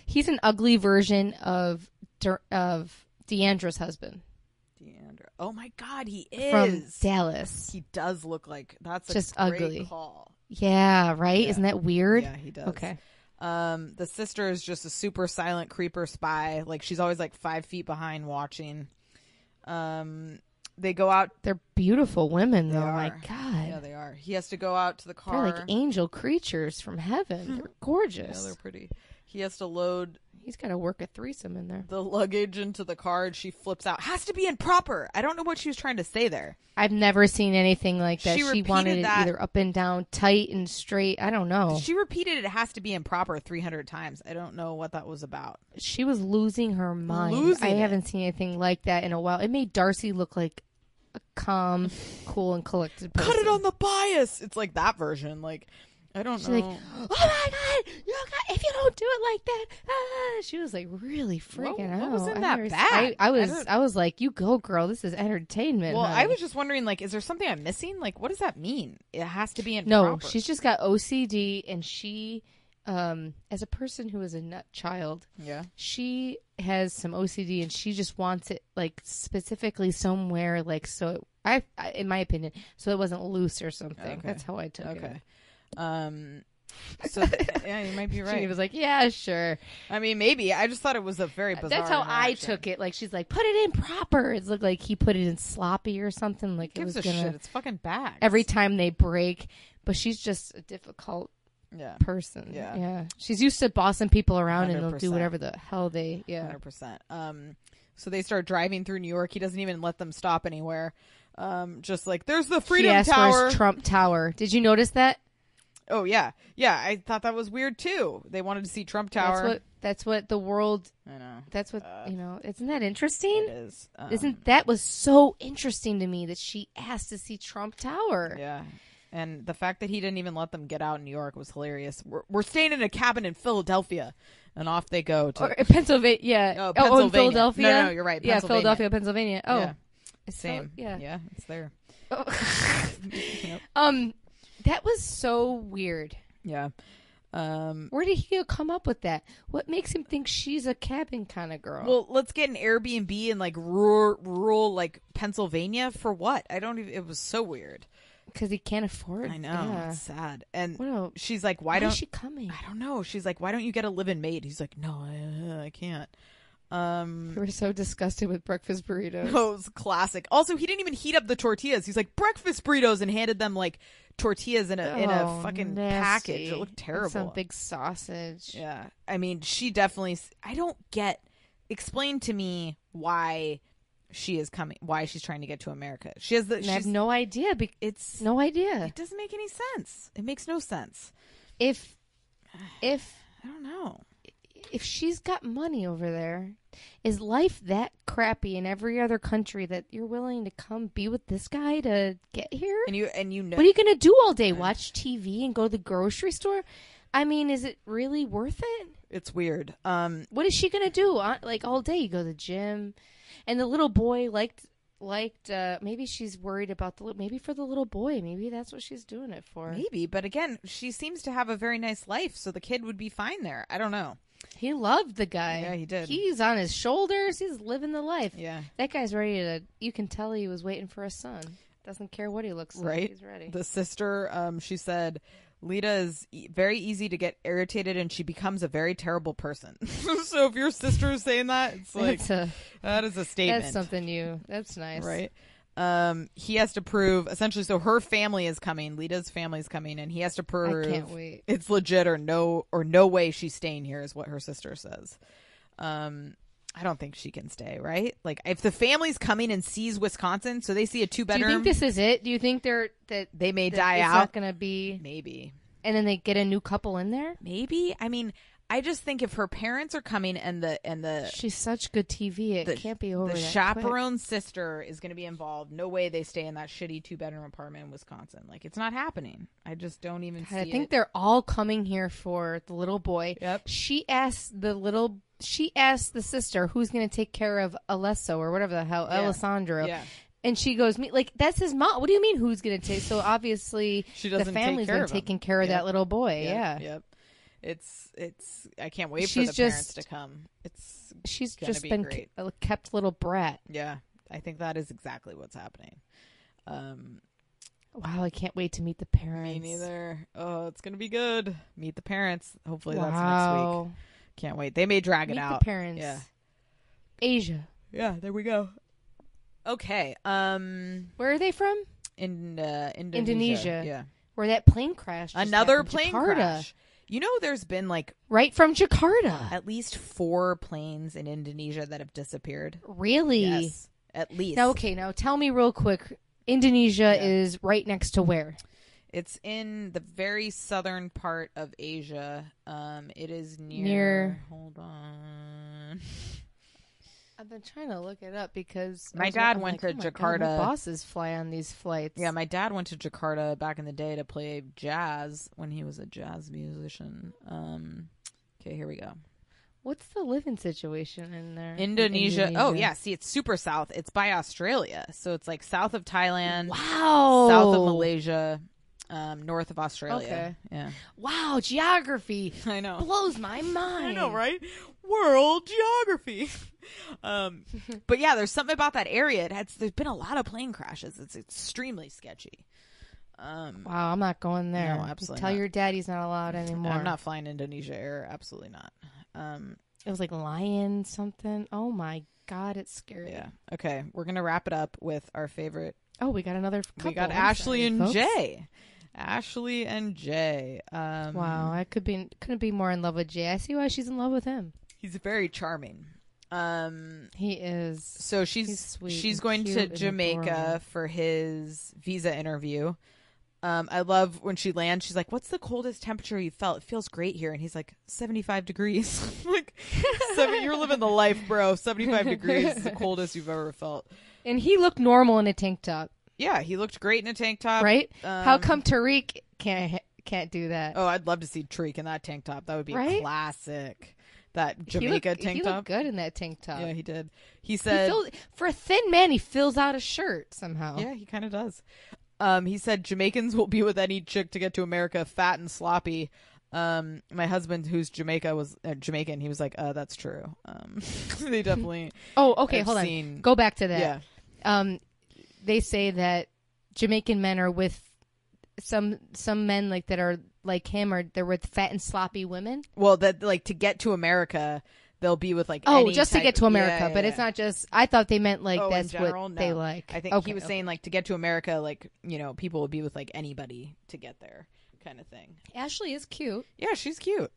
Speaker 2: He's an ugly version of Deandra's husband.
Speaker 3: Oh my God, he is
Speaker 2: from Dallas.
Speaker 3: He does look like that's
Speaker 2: just
Speaker 3: a great
Speaker 2: ugly.
Speaker 3: Call.
Speaker 2: Yeah, right. Yeah. Isn't that weird?
Speaker 3: Yeah, he does.
Speaker 2: Okay.
Speaker 3: The sister is just a super silent creeper spy. Like she's always like 5 feet behind watching. They go out.
Speaker 2: They're beautiful women, though. My God.
Speaker 3: Yeah, they are. He has to go out to the car.
Speaker 2: They're like angel creatures from heaven. They're gorgeous.
Speaker 3: Yeah, they're pretty. He has to load.
Speaker 2: He's got to work a threesome in there.
Speaker 3: The luggage into the car, and she flips out. Has to be improper. I don't know what she was trying to say there.
Speaker 2: I've never seen anything like that.
Speaker 3: She
Speaker 2: wanted it either up and down, tight and straight. I don't know.
Speaker 3: She repeated it has to be improper 300 times. I don't know what that was about.
Speaker 2: She was losing her mind. I haven't seen anything like that in a while. It made Darcy look like a calm, cool, and collected person.
Speaker 3: Cut it on the bias. It's like that version. Like, I don't know.
Speaker 2: Like, oh my God, if you don't do it like that, she was like really freaking out.
Speaker 3: What wasn't that bad?
Speaker 2: I was like, you go, girl. This is entertainment.
Speaker 3: Well,
Speaker 2: honey.
Speaker 3: I was just wondering, like, is there something I'm missing? Like, what does that mean? It has to be improper.
Speaker 2: No, she's just got OCD, and she as a person who is a nut child,
Speaker 3: Yeah.
Speaker 2: she has some OCD and she just wants it like specifically somewhere like so. I in my opinion, so it wasn't loose or something.
Speaker 3: Okay.
Speaker 2: That's how I took it.
Speaker 3: Okay. So yeah, you might be right.
Speaker 2: She was like, "Yeah, sure."
Speaker 3: I mean, maybe. I just thought it was a very bizarre.
Speaker 2: That's how I
Speaker 3: interaction.
Speaker 2: took it. Like she's like, "Put it in proper." It looked like he put it in sloppy or something. Like it
Speaker 3: Gives
Speaker 2: was
Speaker 3: a
Speaker 2: gonna
Speaker 3: shit. It's fucking bags.
Speaker 2: every time they break. But she's just a difficult
Speaker 3: Yeah.
Speaker 2: person.
Speaker 3: Yeah.
Speaker 2: She's used to bossing people around and they'll do
Speaker 3: 100%.
Speaker 2: whatever the hell they.
Speaker 3: 100%. So they start driving through New York. He doesn't even let them stop anywhere. Just like there's the Freedom
Speaker 2: She asked,
Speaker 3: Tower.
Speaker 2: "Where's Trump Tower?" Did you notice that?
Speaker 3: Oh yeah, yeah. I thought that was weird too. They wanted to see Trump Tower.
Speaker 2: That's what the world.
Speaker 3: I know.
Speaker 2: That's what Isn't that interesting?
Speaker 3: It is.
Speaker 2: That was so interesting to me that she asked to see Trump Tower?
Speaker 3: Yeah. And the fact that he didn't even let them get out in New York was hilarious. We're staying in a cabin in Philadelphia, and off they go to
Speaker 2: Or Pennsylvania. Yeah.
Speaker 3: Oh,
Speaker 2: in
Speaker 3: Pennsylvania.
Speaker 2: Philadelphia.
Speaker 3: No, you're right.
Speaker 2: Yeah,
Speaker 3: Pennsylvania.
Speaker 2: Philadelphia, Pennsylvania. Oh,
Speaker 3: Yeah.
Speaker 2: It's
Speaker 3: Same.
Speaker 2: yeah.
Speaker 3: It's there.
Speaker 2: Oh.
Speaker 3: Yep.
Speaker 2: That was so weird.
Speaker 3: Yeah.
Speaker 2: Where did he come up with that? What makes him think she's a cabin kind of girl?
Speaker 3: Well, let's get an Airbnb in like rural like Pennsylvania for what? I don't even. It was so weird.
Speaker 2: Because he can't afford.
Speaker 3: I know.
Speaker 2: Yeah.
Speaker 3: It's sad. And
Speaker 2: What
Speaker 3: she's like,
Speaker 2: why
Speaker 3: don't
Speaker 2: is she coming?
Speaker 3: I don't know. She's like, why don't you get a live-in maid? He's like, no, I can't.
Speaker 2: We were so disgusted with breakfast burritos.
Speaker 3: Oh, it was classic. Also, he didn't even heat up the tortillas. He's like, breakfast burritos, and handed them like tortillas in a fucking
Speaker 2: nasty.
Speaker 3: package. It looked terrible.
Speaker 2: With some big sausage.
Speaker 3: Yeah. I mean, she definitely. I don't get. Explain to me why she is coming. Why she's trying to get to America. She has the.
Speaker 2: I have no idea.
Speaker 3: It's
Speaker 2: no idea.
Speaker 3: It doesn't make any sense. It makes no sense.
Speaker 2: If
Speaker 3: I don't know.
Speaker 2: If she's got money over there, is life that crappy in every other country that you're willing to come be with this guy to get here?
Speaker 3: And you know,
Speaker 2: what are you gonna do all day? Watch TV and go to the grocery store? I mean, is it really worth it?
Speaker 3: It's weird.
Speaker 2: What is she gonna do? Like all day, you go to the gym, and the little boy liked. Maybe she's worried about maybe for the little boy. Maybe that's what she's doing it for.
Speaker 3: Maybe, but again, she seems to have a very nice life, so the kid would be fine there. I don't know.
Speaker 2: He loved the guy.
Speaker 3: Yeah, he did.
Speaker 2: He's on his shoulders. He's living the life.
Speaker 3: Yeah.
Speaker 2: That guy's ready to. You can tell he was waiting for a son. Doesn't care what he looks like.
Speaker 3: Right.
Speaker 2: He's ready.
Speaker 3: The sister, she said, Lita is very easy to get irritated, and she becomes a very terrible person. So if your sister is saying that, it's like that is a statement.
Speaker 2: That's something That's nice,
Speaker 3: right? He has to prove essentially. So her family is coming. Lita's family is coming, and he has to prove
Speaker 2: I can't wait.
Speaker 3: It's legit or no way she's staying here. Is what her sister says. I don't think she can stay. Right? Like if the family's coming and sees Wisconsin, so they see a 2-bedroom.
Speaker 2: Do you think this is it? Do you think
Speaker 3: they may die
Speaker 2: it's
Speaker 3: out?
Speaker 2: Not going to be
Speaker 3: maybe.
Speaker 2: And then they get a new couple in there.
Speaker 3: Maybe. I mean, I just think if her parents are coming and the
Speaker 2: she's such good TV, it can't be over.
Speaker 3: The
Speaker 2: that
Speaker 3: chaperone
Speaker 2: quick.
Speaker 3: Sister is going to be involved. No way they stay in that shitty 2-bedroom apartment in Wisconsin. Like it's not happening. I just don't even see it.
Speaker 2: I think they're all coming here for the little boy.
Speaker 3: Yep.
Speaker 2: She asked the sister who's going to take care of Alesso or whatever the hell, Alessandro.
Speaker 3: Yeah.
Speaker 2: And she goes, like, that's his mom. What do you mean who's going to take? So obviously the family's been taking care of that little boy. Yeah.
Speaker 3: Yep. It's I can't wait
Speaker 2: She's
Speaker 3: for the parents to come.
Speaker 2: She's just
Speaker 3: be
Speaker 2: been
Speaker 3: great.
Speaker 2: a kept little brat.
Speaker 3: Yeah. I think that is exactly what's happening.
Speaker 2: Wow, I can't wait to meet the parents.
Speaker 3: Me neither. Oh, it's going to be good. Meet the parents. Hopefully that's next
Speaker 2: Wow.
Speaker 3: week. Can't wait. They may drag it
Speaker 2: Meet
Speaker 3: out.
Speaker 2: the parents.
Speaker 3: Yeah.
Speaker 2: Asia.
Speaker 3: Yeah, there we go. Okay.
Speaker 2: Where are they from?
Speaker 3: Indonesia. Yeah.
Speaker 2: Where that plane crashed.
Speaker 3: Another plane
Speaker 2: Jakarta.
Speaker 3: crash. You know, there's been like
Speaker 2: right from Jakarta.
Speaker 3: At least 4 planes in Indonesia that have disappeared.
Speaker 2: Really?
Speaker 3: Yes. At least.
Speaker 2: Now, okay, now tell me real quick. Indonesia is right next to where?
Speaker 3: It's in the very southern part of Asia. It is
Speaker 2: near.
Speaker 3: Hold on.
Speaker 2: I've been trying to look it up because
Speaker 3: my dad went to Jakarta.
Speaker 2: God, bosses fly on these flights.
Speaker 3: Yeah, my dad went to Jakarta back in the day to play jazz when he was a jazz musician. Okay, here we go.
Speaker 2: What's the living situation in there?
Speaker 3: Indonesia. Oh, yeah. See, it's super south. It's by Australia. So it's like south of Thailand.
Speaker 2: Wow.
Speaker 3: South of Malaysia. north of Australia.
Speaker 2: Okay.
Speaker 3: Yeah.
Speaker 2: Wow, geography
Speaker 3: I know.
Speaker 2: blows my mind.
Speaker 3: I know, right? World geography. But yeah, there's something about that area. There's been a lot of plane crashes. It's extremely sketchy.
Speaker 2: Wow, I'm not going there.
Speaker 3: No, absolutely
Speaker 2: Tell
Speaker 3: not.
Speaker 2: your daddy's not allowed anymore.
Speaker 3: I'm not flying Indonesia Air. Absolutely not.
Speaker 2: It was like lion something. Oh my God, it's scary.
Speaker 3: Yeah. Okay, we're gonna wrap it up with our favorite.
Speaker 2: Oh, we got another couple.
Speaker 3: We got
Speaker 2: I'm
Speaker 3: Ashley
Speaker 2: sorry,
Speaker 3: and
Speaker 2: folks.
Speaker 3: Jay. Ashley and Jay.
Speaker 2: Wow, I couldn't be more in love with Jay. I see why she's in love with him.
Speaker 3: He's very charming.
Speaker 2: He is.
Speaker 3: So
Speaker 2: He's sweet
Speaker 3: she's
Speaker 2: and
Speaker 3: going
Speaker 2: cute
Speaker 3: to
Speaker 2: and
Speaker 3: Jamaica
Speaker 2: adorable.
Speaker 3: for his visa interview. I love when she lands. She's like, "What's the coldest temperature you felt? It feels great here." And he's like, 75 degrees. Like, you're living the life, bro. 75 degrees is the coldest you've ever felt.
Speaker 2: And he looked normal in a tank top,
Speaker 3: Yeah, he looked great in a tank top.
Speaker 2: right? How come Tariq can't do that?
Speaker 3: Oh, I'd love to see Tariq in that tank top. That would be a
Speaker 2: Right?
Speaker 3: classic. That Jamaica tank
Speaker 2: he
Speaker 3: top.
Speaker 2: looked good in that tank top.
Speaker 3: Yeah, he did. He
Speaker 2: He
Speaker 3: said,
Speaker 2: for a thin man, he fills out a shirt somehow.
Speaker 3: yeah, he kind of does. He said Jamaicans will be with any chick to get to America, fat and sloppy. My husband, who's Jamaican, he was like, that's true. They definitely.
Speaker 2: Oh, okay.
Speaker 3: I've
Speaker 2: Hold
Speaker 3: seen-
Speaker 2: on. Go back to that.
Speaker 3: Yeah.
Speaker 2: They say that Jamaican men are with some men like that are like him, or they're with fat and sloppy women.
Speaker 3: Well, that like to get to America, they'll be with like.
Speaker 2: Oh,
Speaker 3: any
Speaker 2: just to
Speaker 3: type-
Speaker 2: get to America,
Speaker 3: Yeah,
Speaker 2: but
Speaker 3: yeah,
Speaker 2: it's
Speaker 3: yeah.
Speaker 2: not just. I thought they meant like
Speaker 3: Oh, in
Speaker 2: that's
Speaker 3: general?
Speaker 2: what
Speaker 3: No.
Speaker 2: they like.
Speaker 3: I think he was saying like to get to America, like people would be with like anybody to get there, kind of thing.
Speaker 2: Ashley is cute.
Speaker 3: Yeah, she's cute.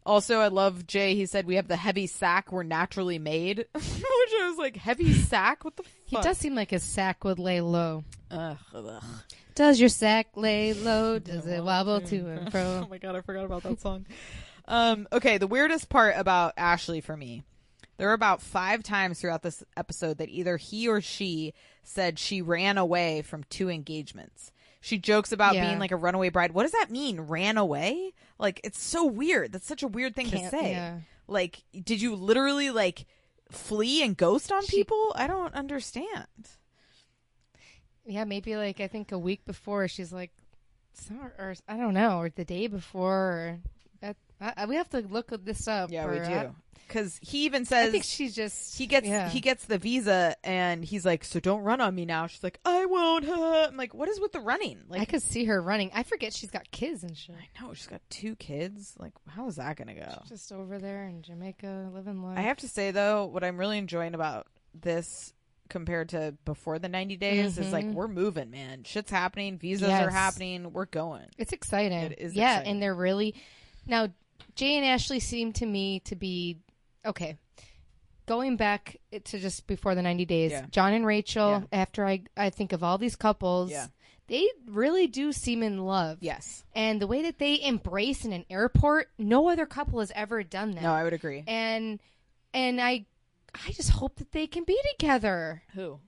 Speaker 3: Also, I love Jay. He said we have the heavy sack. We're naturally made, which I was like, heavy sack. What the fuck?
Speaker 2: He does seem like his sack would lay low.
Speaker 3: Ugh.
Speaker 2: Does your sack lay low? Does it wobble to and
Speaker 3: Oh
Speaker 2: fro?
Speaker 3: my god, I forgot about that song. Okay, the weirdest part about Ashley for me, there were about 5 times throughout this episode that either he or she said she ran away from 2 engagements. She jokes about
Speaker 2: Yeah.
Speaker 3: being like a runaway bride. What does that mean? Ran away? Like, it's so weird. That's such a weird thing to say.
Speaker 2: Yeah.
Speaker 3: Like, did you literally like flee and ghost on people? I don't understand.
Speaker 2: Yeah, maybe like I think a week before she's like, or I don't know, or the day before. We have to look this up.
Speaker 3: Yeah, we
Speaker 2: or,
Speaker 3: do. Because he even says
Speaker 2: I think she's just
Speaker 3: he gets the visa and he's like, so don't run on me now. She's like, I won't. I'm like, what is with the running? Like,
Speaker 2: I could see her running. I forget she's got kids and shit.
Speaker 3: I know she's got 2 kids. Like, how is that gonna go?
Speaker 2: Just over there in Jamaica, living life.
Speaker 3: I have to say though, what I'm really enjoying about this compared to before the 90 days is like we're moving, man. Shit's happening. Visas are
Speaker 2: Yes.
Speaker 3: happening. We're going.
Speaker 2: It's exciting.
Speaker 3: It is
Speaker 2: yeah,
Speaker 3: exciting.
Speaker 2: and they're really now. Jay and Ashley seem to me to be okay. Going back to just before the 90 days,
Speaker 3: Yeah.
Speaker 2: John and Rachel.
Speaker 3: Yeah.
Speaker 2: After I think of all these couples,
Speaker 3: Yeah.
Speaker 2: they really do seem in love.
Speaker 3: Yes.
Speaker 2: And the way that they embrace in an airport, no other couple has ever done that.
Speaker 3: No, I would agree.
Speaker 2: And I just hope that they can be together.
Speaker 3: Who?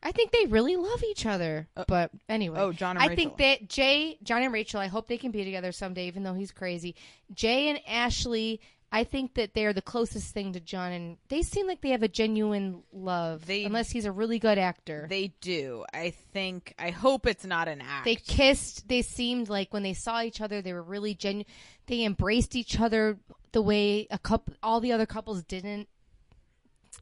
Speaker 2: I think they really love each other. But anyway.
Speaker 3: Oh, John and
Speaker 2: I
Speaker 3: Rachel.
Speaker 2: think that John and Rachel, I hope they can be together someday, even though he's crazy. Jay and Ashley, I think that they're the closest thing to John, and they seem like they have a genuine love, unless he's a really good actor.
Speaker 3: They do. I hope it's not an act.
Speaker 2: They kissed. They seemed like when they saw each other, they were really genuine. They embraced each other the way all the other couples didn't.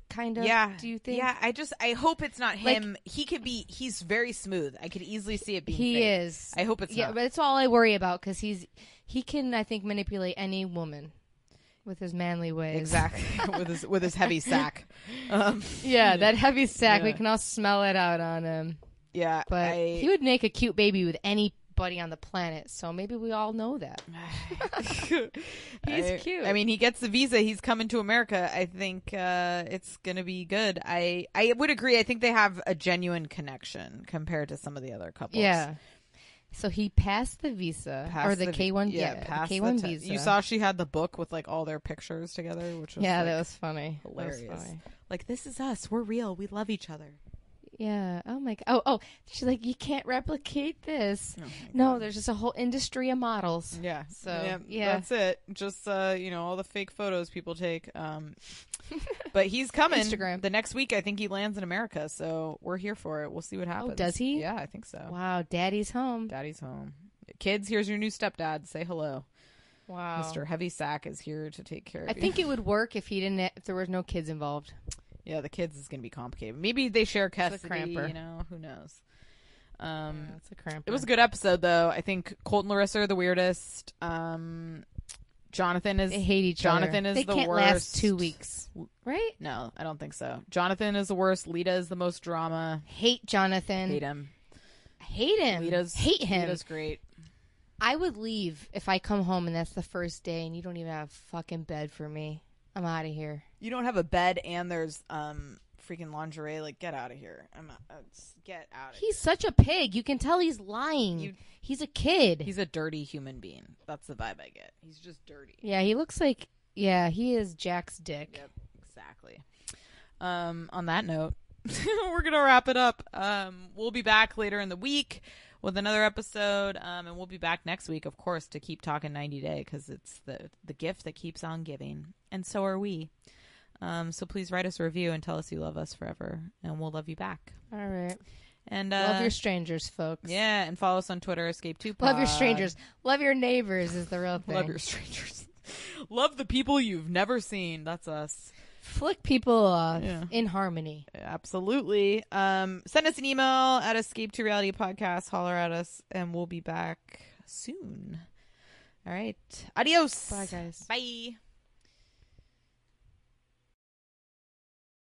Speaker 2: Kind of.
Speaker 3: Yeah.
Speaker 2: Do you think?
Speaker 3: Yeah. I hope it's not him. He's very smooth. I could easily see it being
Speaker 2: He
Speaker 3: fake.
Speaker 2: is.
Speaker 3: I hope it's
Speaker 2: Yeah,
Speaker 3: not.
Speaker 2: but it's all I worry about because he can, I think, manipulate any woman with his manly ways.
Speaker 3: Exactly. with his heavy sack.
Speaker 2: Yeah, that heavy sack. We
Speaker 3: Yeah.
Speaker 2: can all smell it out on him.
Speaker 3: Yeah.
Speaker 2: But he would make a cute baby with anybody on the planet. So maybe we all know that. He's cute.
Speaker 3: I mean, he gets the visa. He's coming to America. I think it's gonna be good. I would agree. I think they have a genuine connection compared to some of the other couples.
Speaker 2: Yeah. So he passed the visa or the K1. Yeah,
Speaker 3: passed
Speaker 2: the K1
Speaker 3: the
Speaker 2: visa.
Speaker 3: You saw she had the book with like all their pictures together, which was
Speaker 2: Yeah,
Speaker 3: like,
Speaker 2: that was funny.
Speaker 3: hilarious.
Speaker 2: That was funny.
Speaker 3: Like, this is us. We're real. We love each other.
Speaker 2: Yeah. Oh my god. Oh, she's like, you can't replicate this.
Speaker 3: Oh my
Speaker 2: No,
Speaker 3: God.
Speaker 2: there's just a whole industry of models.
Speaker 3: Yeah.
Speaker 2: So, yeah.
Speaker 3: That's it. Just all the fake photos people take. But he's coming.
Speaker 2: Instagram.
Speaker 3: The next week I think he lands in America, so we're here for it. We'll see what happens.
Speaker 2: does he?
Speaker 3: Yeah, I think so.
Speaker 2: Wow, Daddy's home.
Speaker 3: Daddy's home. Kids, here's your new stepdad. Say hello.
Speaker 2: Wow.
Speaker 3: Mr. Heavy Sack is here to take care of
Speaker 2: I
Speaker 3: you.
Speaker 2: think it would work if if there was no kids involved.
Speaker 3: Yeah, the kids is going to be complicated. Maybe they share custody,
Speaker 2: cramper.
Speaker 3: who knows.
Speaker 2: It's a cramp.
Speaker 3: It was a good episode, though. I think Colt and Larissa are the weirdest. Jonathan is...
Speaker 2: They hate each
Speaker 3: Jonathan
Speaker 2: other.
Speaker 3: is
Speaker 2: they
Speaker 3: the
Speaker 2: can't
Speaker 3: worst.
Speaker 2: last 2 weeks. Right?
Speaker 3: No, I don't think so. Jonathan is the worst. Lita is the most drama.
Speaker 2: Hate Jonathan.
Speaker 3: Hate him.
Speaker 2: Hate him. Hate him.
Speaker 3: Lita's great.
Speaker 2: I would leave if I come home and that's the first day and you don't even have a fucking bed for me. I'm out of here.
Speaker 3: You don't have a bed and there's freaking lingerie. Like, get out of here. Get out of here.
Speaker 2: He's such a pig. You can tell he's lying. He's a kid.
Speaker 3: He's a dirty human being. That's the vibe I get. He's just dirty.
Speaker 2: Yeah, he looks like... Yeah, he is Jack's dick.
Speaker 3: Yep, exactly. On that note, we're going to wrap it up. We'll be back later in the week with another episode, and we'll be back next week, of course, to keep talking 90 Day, because it's the gift that keeps on giving, and so are we. So please write us a review and tell us you love us forever, and we'll love you back.
Speaker 2: All right.
Speaker 3: And
Speaker 2: love your strangers, folks.
Speaker 3: Yeah, and follow us on Twitter, Escape2Pod.
Speaker 2: Love your strangers. Love your neighbors is the real thing.
Speaker 3: Love your strangers. Love the people you've never seen. That's us.
Speaker 2: Flick people off in harmony.
Speaker 3: Absolutely. Send us an email at escape2realitypodcast. Holler at us, and we'll be back soon. All right. Adios.
Speaker 2: Bye, guys.
Speaker 3: Bye.